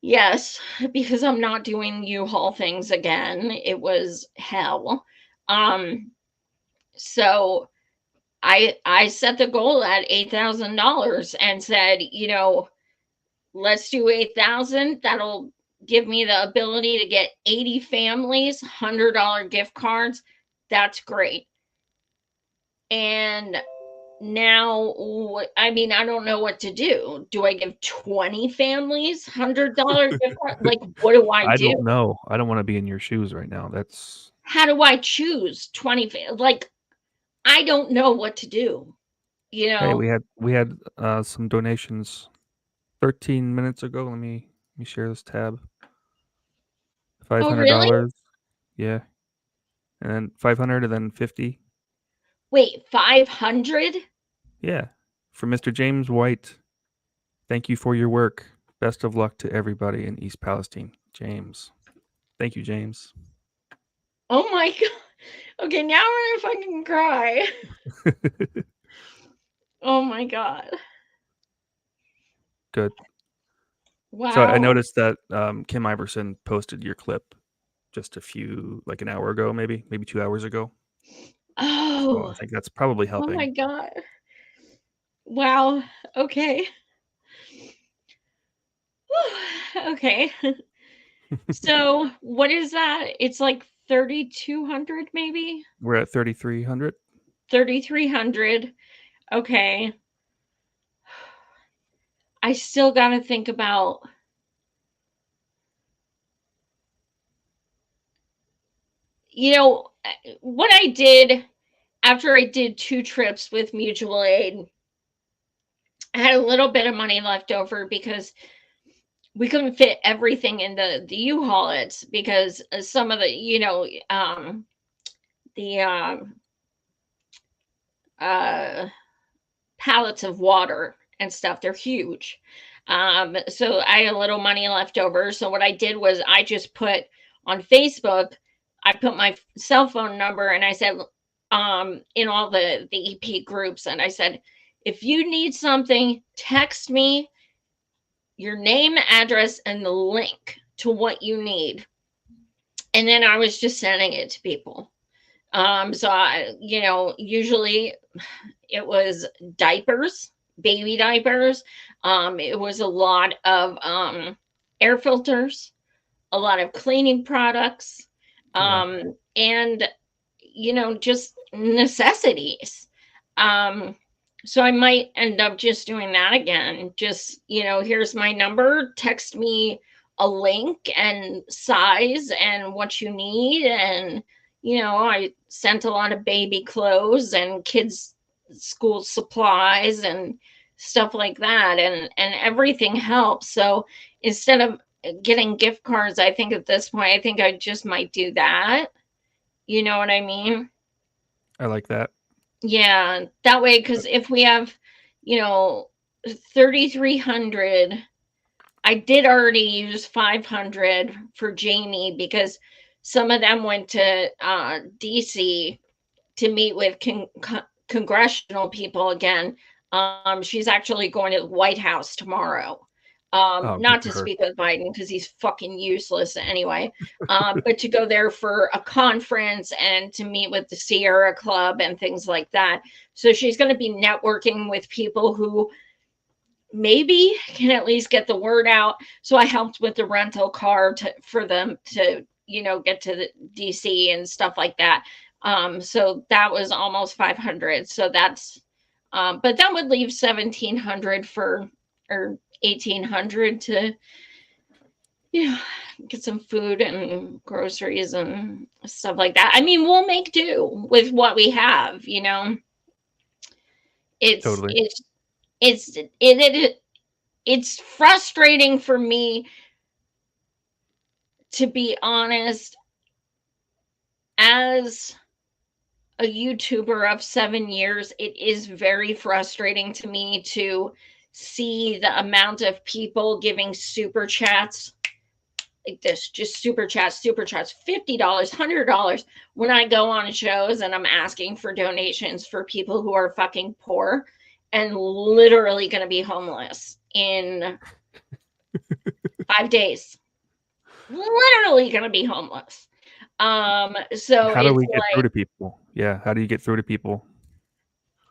Speaker 2: yes, because I'm not doing U-Haul things again. It was hell. So I set the goal at $8,000 and said, you know, let's do 8,000. That'll give me the ability to get 80 families $100 gift cards. That's great. And now, I mean, I don't know what to do. Do I give 20 families $100 gift card? Like, what do I do?
Speaker 3: I don't know. I don't want to be in your shoes right now. That's
Speaker 2: How do I choose 20? Like, I don't know what to do. You know?
Speaker 3: Hey, we had some donations 13 minutes ago. Let me share this tab.
Speaker 2: Oh, really?
Speaker 3: $500. Yeah. And then 500 and then 50.
Speaker 2: Wait, 500?
Speaker 3: Yeah. From Mr. James White. Thank you for your work. Best of luck to everybody in East Palestine. James. Thank you, James.
Speaker 2: Oh my god. Okay, now I'm gonna fucking cry. Oh my god.
Speaker 3: Good.
Speaker 2: Wow.
Speaker 3: So I noticed that Kim Iverson posted your clip just like an hour ago, maybe 2 hours ago. So
Speaker 2: Oh.
Speaker 3: I think that's probably
Speaker 2: Oh my
Speaker 3: helping.
Speaker 2: god. Wow. Okay. Okay. So what is that? It's like 3,200 maybe?
Speaker 3: We're at 3,300.
Speaker 2: 3,300. Okay. I still got to think about what I did after I did 2 trips with mutual aid. I had a little bit of money left over because we couldn't fit everything in the U-Haulets because some of the pallets of water and stuff, they're huge. So I had a little money left over. So what I did was I just put on Facebook, I put my cell phone number and I said, in all the EP groups, and I said, if you need something, text me your name, address, and the link to what you need. And then I was just sending it to people. So I, usually it was diapers, baby diapers. It was a lot of air filters, a lot of cleaning products, and just necessities. So I might end up just doing that again. Just, here's my number, text me a link and size and what you need. And, I sent a lot of baby clothes and kids' school supplies and stuff like that. And everything helps. So instead of getting gift cards, I think at this point, I think I just might do that. You know what I mean?
Speaker 3: I like that.
Speaker 2: Yeah, that way, because if we have, 3,300, I did already use 500 for Jamie because some of them went to DC to meet with congressional people again. She's actually going to the White House tomorrow. Not to speak with Biden because he's fucking useless anyway, but to go there for a conference and to meet with the Sierra Club and things like that. So she's going to be networking with people who maybe can at least get the word out. So I helped with the rental car for them to, get to the DC and stuff like that. So that was almost 500. So that's, but that would leave 1,700 or 1,800 to get some food and groceries and stuff like that. I mean, we'll make do with what we have.
Speaker 3: Totally.
Speaker 2: It's frustrating for me, to be honest, as a YouTuber of 7 years. It is very frustrating to me to see the amount of people giving super chats like this, just super chats, $50, $100 when I go on shows and I'm asking for donations for people who are fucking poor and literally going to be homeless in 5 days. Literally going to be homeless. So
Speaker 3: how do we
Speaker 2: it's
Speaker 3: get through
Speaker 2: like,
Speaker 3: to people? Yeah, how do you get through to people?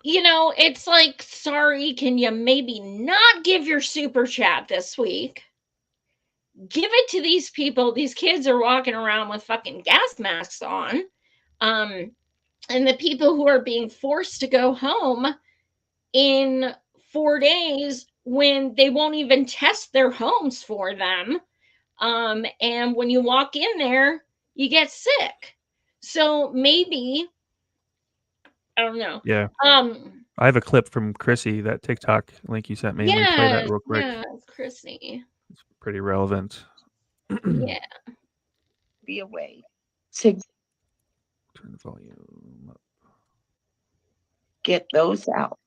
Speaker 2: it's like, sorry, can you maybe not give your super chat this week? Give it to these people. These kids are walking around with fucking gas masks on. And the people who are being forced to go home in 4 days when they won't even test their homes for them. And when you walk in there, you get sick. So maybe, I don't know.
Speaker 3: Yeah. I have a clip from Chrissy, that TikTok link you sent me. Let me play that real quick.
Speaker 2: Yeah, Chrissy.
Speaker 3: It's pretty relevant.
Speaker 2: Yeah.
Speaker 17: Be a way to
Speaker 3: turn the volume up.
Speaker 17: Get those out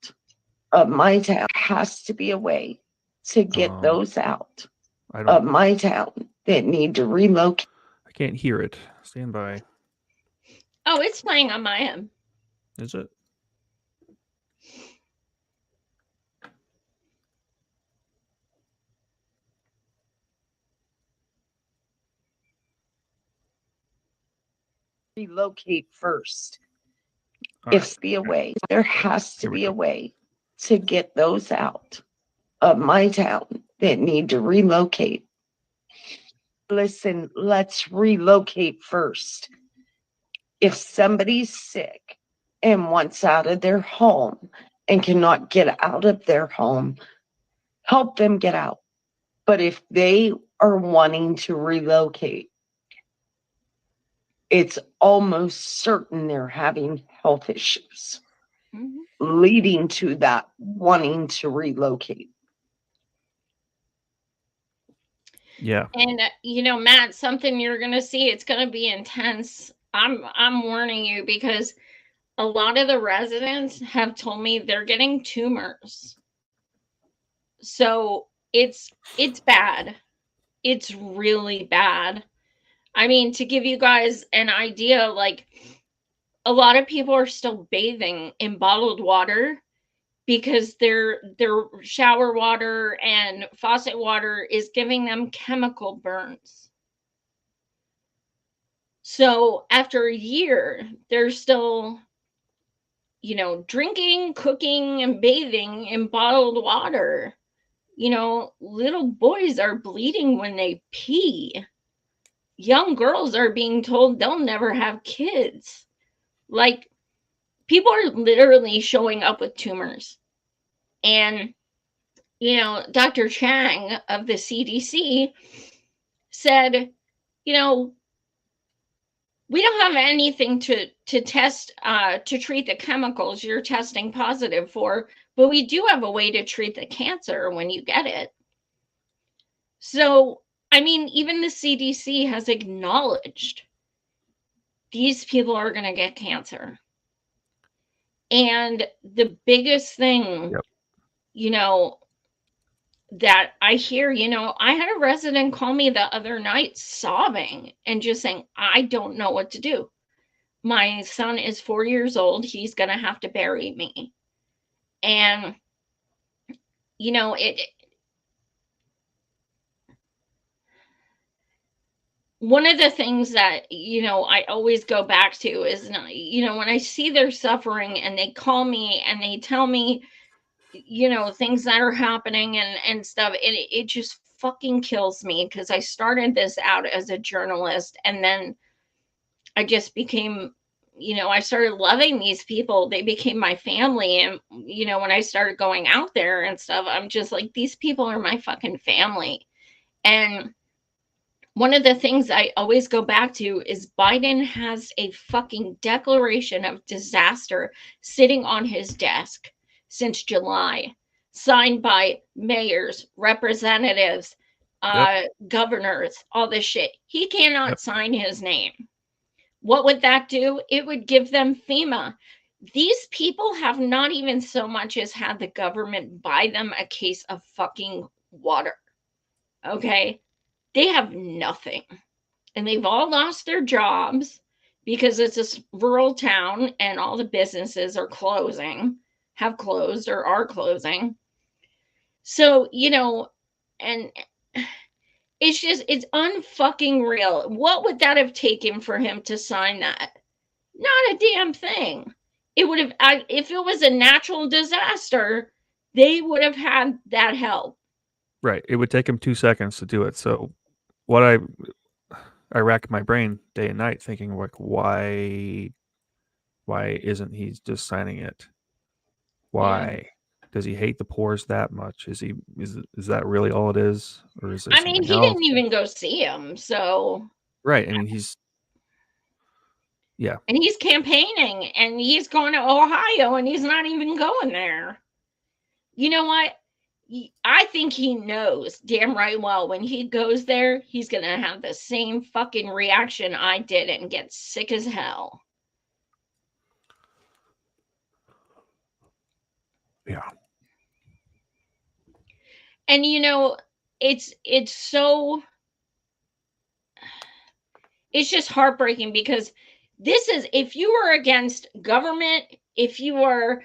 Speaker 17: of my town. Has to be a way to get those out of my town that need to relocate.
Speaker 3: I can't hear it. Stand by.
Speaker 2: Oh, it's playing on my end.
Speaker 3: Is it?
Speaker 17: Relocate first.
Speaker 3: All
Speaker 17: If
Speaker 3: right.
Speaker 17: be a way, there has to
Speaker 3: Here we
Speaker 17: be a
Speaker 3: go.
Speaker 17: way to get those out of my town that need to relocate. Listen, let's relocate first. If somebody's sick and wants out of their home and cannot get out of their home, help them get out. But if they are wanting to relocate, it's almost certain they're having health issues leading to that wanting to relocate.
Speaker 3: Yeah.
Speaker 2: And you know, Matt, something you're going to see, it's going to be intense. I'm warning you, because a lot of the residents have told me they're getting tumors. So it's bad. It's really bad. I mean, to give you guys an idea, like, a lot of people are still bathing in bottled water because their shower water and faucet water is giving them chemical burns. So after a year, they're still, you know, drinking, cooking, and bathing in bottled water. You know, little boys are bleeding when they pee. Young girls are being told they'll never have kids. Like, people are literally showing up with tumors. And, you know, Dr. Chang of the CDC said, you know, we don't have anything to test to treat the chemicals you're testing positive for, but we do have a way to treat the cancer when you get it. So, I mean, even the CDC has acknowledged these people are going to get cancer. And the biggest thing, you know, that I hear, you know, I had a resident call me the other night sobbing and just saying, I don't know what to do. My son is 4 years old. He's going to have to bury me. And, you know, one of the things that, you know, I always go back to is, you know, when I see their suffering and they call me and they tell me, you know, things that are happening and stuff, it just fucking kills me, because I started this out as a journalist, and then I just became, you know, I started loving these people. They became my family. And, you know, when I started going out there and stuff, I'm just like, these people are my fucking family. And one of the things I always go back to is Biden has a fucking declaration of disaster sitting on his desk since July, signed by mayors, representatives, governors, all this shit. He cannot sign his name. What would that do? It would give them FEMA. These people have not even so much as had the government buy them a case of fucking water. Okay? They have nothing. And they've all lost their jobs because it's a rural town and all the businesses are closing, have closed or are closing. So, you know, and it's just, it's unfucking real. What would that have taken for him to sign that? Not a damn thing. It would have, if it was a natural disaster, they would have had that help.
Speaker 3: Right. It would take him 2 seconds to do it. So what I rack my brain day and night thinking, like, why isn't he just signing it? Why? Does he hate the poors that much? Is that really all it is? Or is there
Speaker 2: I mean,
Speaker 3: something
Speaker 2: he
Speaker 3: else?
Speaker 2: didn't even go see him, so.
Speaker 3: Right. I mean, yeah.
Speaker 2: And he's campaigning and he's going to Ohio and he's not even going there. You know what? I think he knows damn right well when he goes there, he's going to have the same fucking reaction I did and get sick as hell.
Speaker 3: Yeah.
Speaker 2: And you know, it's so, it's just heartbreaking, because This is, if you are against government, if you are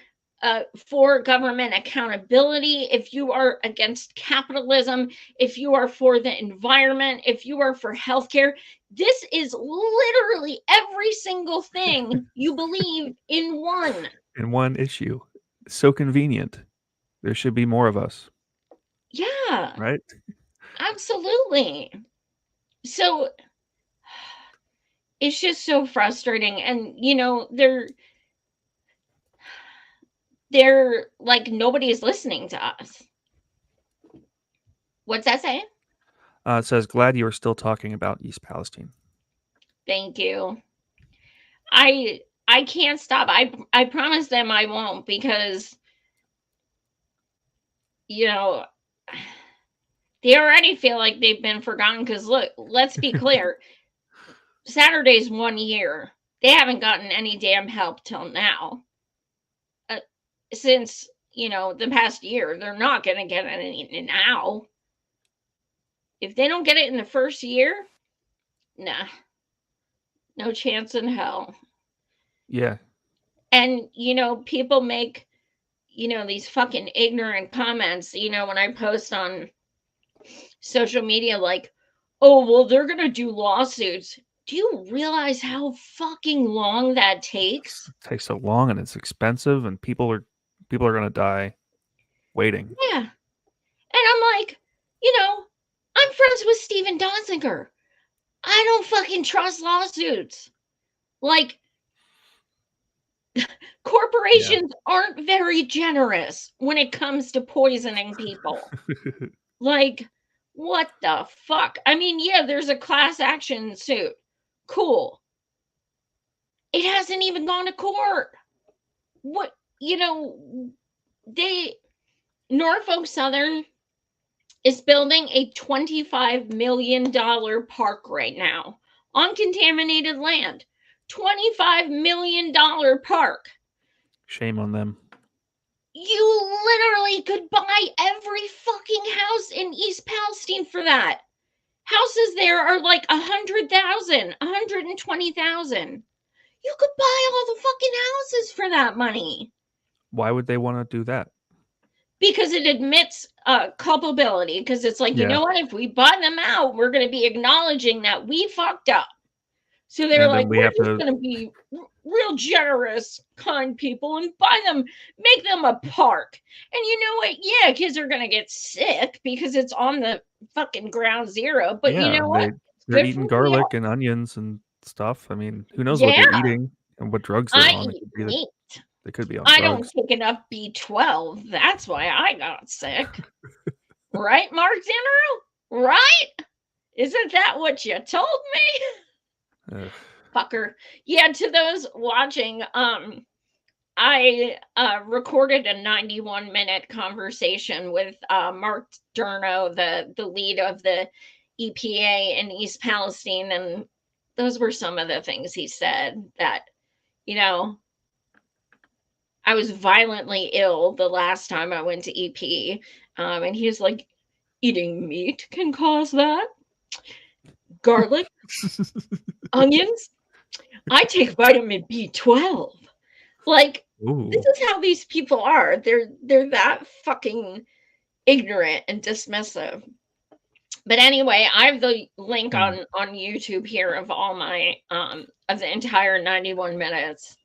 Speaker 2: for government accountability, if you are against capitalism, if you are for the environment, if you are for healthcare, this is literally every single thing you believe in one.
Speaker 3: In one issue. So convenient. There should be more of us.
Speaker 2: Yeah.
Speaker 3: Right?
Speaker 2: Absolutely. So it's just so frustrating. And, you know, they're like, nobody is listening to us. What's that say?
Speaker 3: It says, glad you are still talking about East Palestine.
Speaker 2: Thank you. I can't stop. I promise them I won't, because, you know, they already feel like they've been forgotten. Because look, let's be clear. Saturday's 1 year. They haven't gotten any damn help till now. Since, you know, the past year, they're not going to get any now. If they don't get it in the first year, nah, no chance in hell.
Speaker 3: Yeah.
Speaker 2: And, you know, people make, you know, these fucking ignorant comments, you know, when I post on social media, like, oh, well, they're going to do lawsuits. Do you realize how fucking long that takes?
Speaker 3: It takes so long and it's expensive, and people are going to die waiting.
Speaker 2: Yeah. And I'm like, you know, I'm friends with Steven Donziger. I don't fucking trust lawsuits. Like, corporations aren't very generous when it comes to poisoning people. Like, what the fuck? I mean, yeah, there's a class action suit. Cool. It hasn't even gone to court. What, you know, Norfolk Southern is building a $25 million park right now on contaminated land. $25 million park.
Speaker 3: Shame on them.
Speaker 2: You literally could buy every fucking house in East Palestine for that. Houses there are like 100,000, 120,000. You could buy all the fucking houses for that money.
Speaker 3: Why would they want to do that?
Speaker 2: Because it admits culpability. Because it's like, you
Speaker 3: Yeah.
Speaker 2: know what? If we buy them out, we're going to be acknowledging that we fucked up. So they're
Speaker 3: And
Speaker 2: like,
Speaker 3: then we
Speaker 2: we're
Speaker 3: have
Speaker 2: just
Speaker 3: to-
Speaker 2: going to be real generous, kind people and buy them, make them a park. And you know what? Yeah, kids are going to get sick because it's on the fucking ground zero. But you know what?
Speaker 3: They're
Speaker 2: Good
Speaker 3: eating
Speaker 2: for
Speaker 3: garlic
Speaker 2: you.
Speaker 3: and onions and stuff. I mean, who knows what they're eating and what drugs they're
Speaker 2: I
Speaker 3: on.
Speaker 2: eat meat.
Speaker 3: They could be on
Speaker 2: I
Speaker 3: drugs.
Speaker 2: don't take enough B12. That's why I got sick. Right, Mark Zimmerl? Right? Isn't that what you told me?
Speaker 3: Ugh.
Speaker 2: Fucker. Yeah, to those watching, I recorded a 91-minute conversation with Mark Durno, the lead of the EPA in East Palestine, and those were some of the things he said that, you know, I was violently ill the last time I went to EP, and he was like, eating meat can cause that. Garlic, onions. I take vitamin B12. Like,
Speaker 3: Ooh.
Speaker 2: this is how these people are. They're that fucking ignorant and dismissive. But anyway, I have the link on YouTube here of all my of the entire 91 minutes.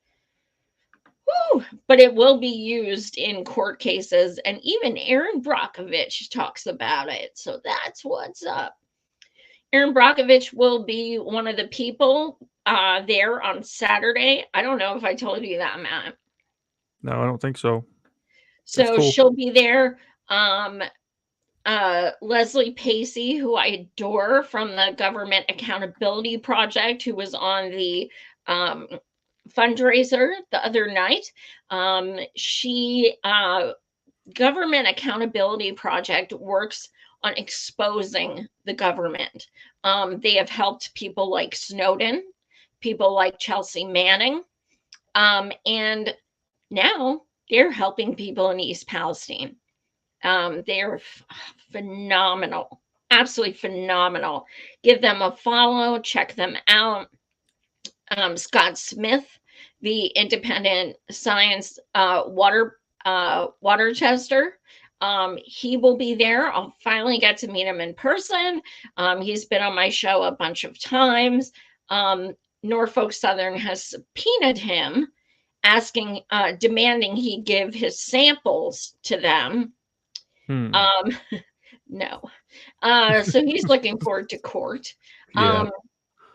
Speaker 2: Woo! But it will be used in court cases, and even Aaron Brockovich talks about it. So that's what's up. Aaron Brockovich will be one of the people there on Saturday. I don't know if I told you that, Matt.
Speaker 3: No, I don't think so.
Speaker 2: So
Speaker 3: cool.
Speaker 2: she'll be there. Leslie Pacey, who I adore from the Government Accountability Project, who was on the fundraiser the other night. She Government Accountability Project works on exposing the government. They have helped people like Snowden, people like Chelsea Manning, and now they're helping people in East Palestine. They're phenomenal, absolutely phenomenal. Give them a follow, check them out. Scott Smith, the independent science water tester. He will be there. I'll finally get to meet him in person. He's been on my show a bunch of times. Norfolk Southern has subpoenaed him, asking, demanding he give his samples to them. No. So he's looking forward to court.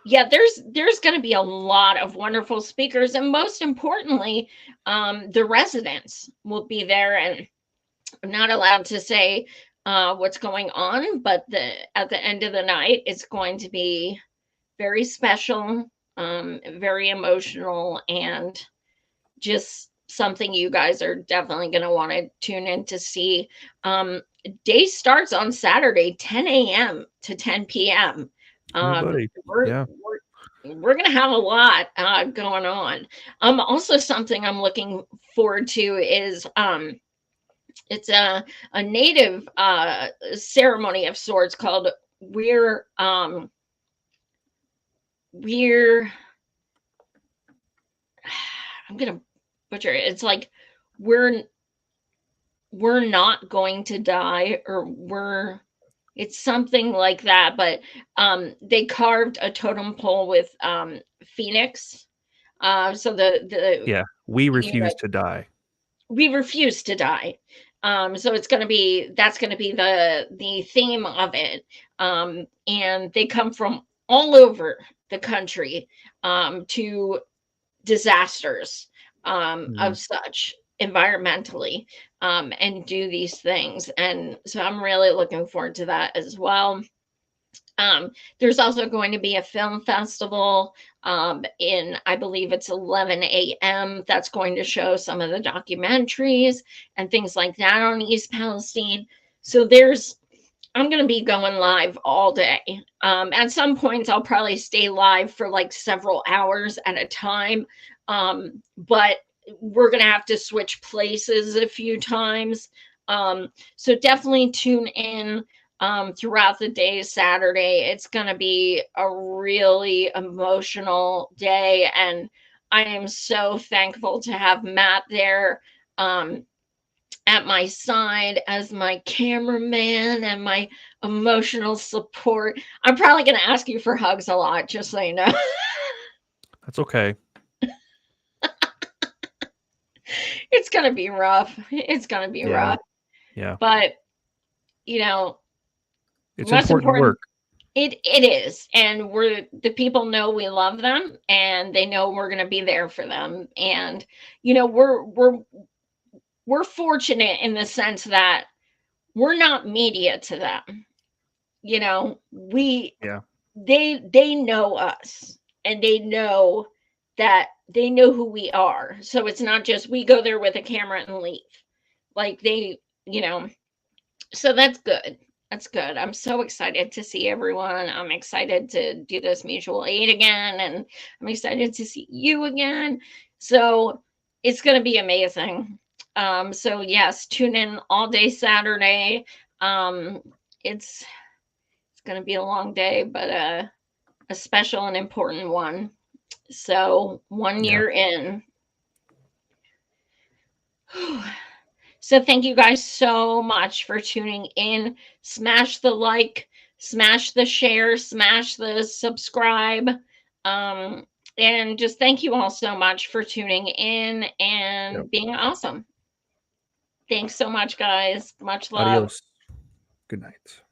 Speaker 2: Yeah, there's going to be a lot of wonderful speakers, and most importantly, the residents will be there. And I'm not allowed to say what's going on, but at the end of the night, it's going to be very special, very emotional, and just something you guys are definitely going to want to tune in to see. Day starts on Saturday, 10 a.m. to 10 p.m. We're going to have a lot going on. Also, something I'm looking forward to is it's a native ceremony of sorts called We're I'm gonna butcher it. It's like we're not going to die, or it's something like that. But they carved a totem pole with phoenix. So
Speaker 3: we refuse to die.
Speaker 2: We refuse to die. So that's going to be the theme of it. And they come from all over the country to disasters of such environmentally and do these things. And so I'm really looking forward to that as well. There's also going to be a film festival in, I believe it's 11 a.m. That's going to show some of the documentaries and things like that on East Palestine. So I'm going to be going live all day. At some points, I'll probably stay live for like several hours at a time. But we're going to have to switch places a few times. So definitely tune in throughout the day. Saturday, it's going to be a really emotional day, and I am so thankful to have Matt there at my side as my cameraman and my emotional support. I'm probably going to ask you for hugs a lot, just so you know.
Speaker 3: That's okay.
Speaker 2: It's going to be rough. It's going to be rough.
Speaker 3: Yeah.
Speaker 2: But, you know,
Speaker 3: it's important work.
Speaker 2: It is. And the people know we love them, and they know we're going to be there for them. And, you know, we're fortunate in the sense that we're not media to them. You know, they know us, and they know who we are. So it's not just we go there with a camera and leave. Like so that's good. That's good. I'm so excited to see everyone. I'm excited to do this mutual aid again, and I'm excited to see you again. So it's going to be amazing. So yes, tune in all day Saturday. It's going to be a long day, but a special and important one. So 1 year in. So thank you guys so much for tuning in. Smash the like, smash the share, smash the subscribe. And just thank you all so much for tuning in and being awesome. Thanks so much, guys. Much love.
Speaker 3: Adios. Good night.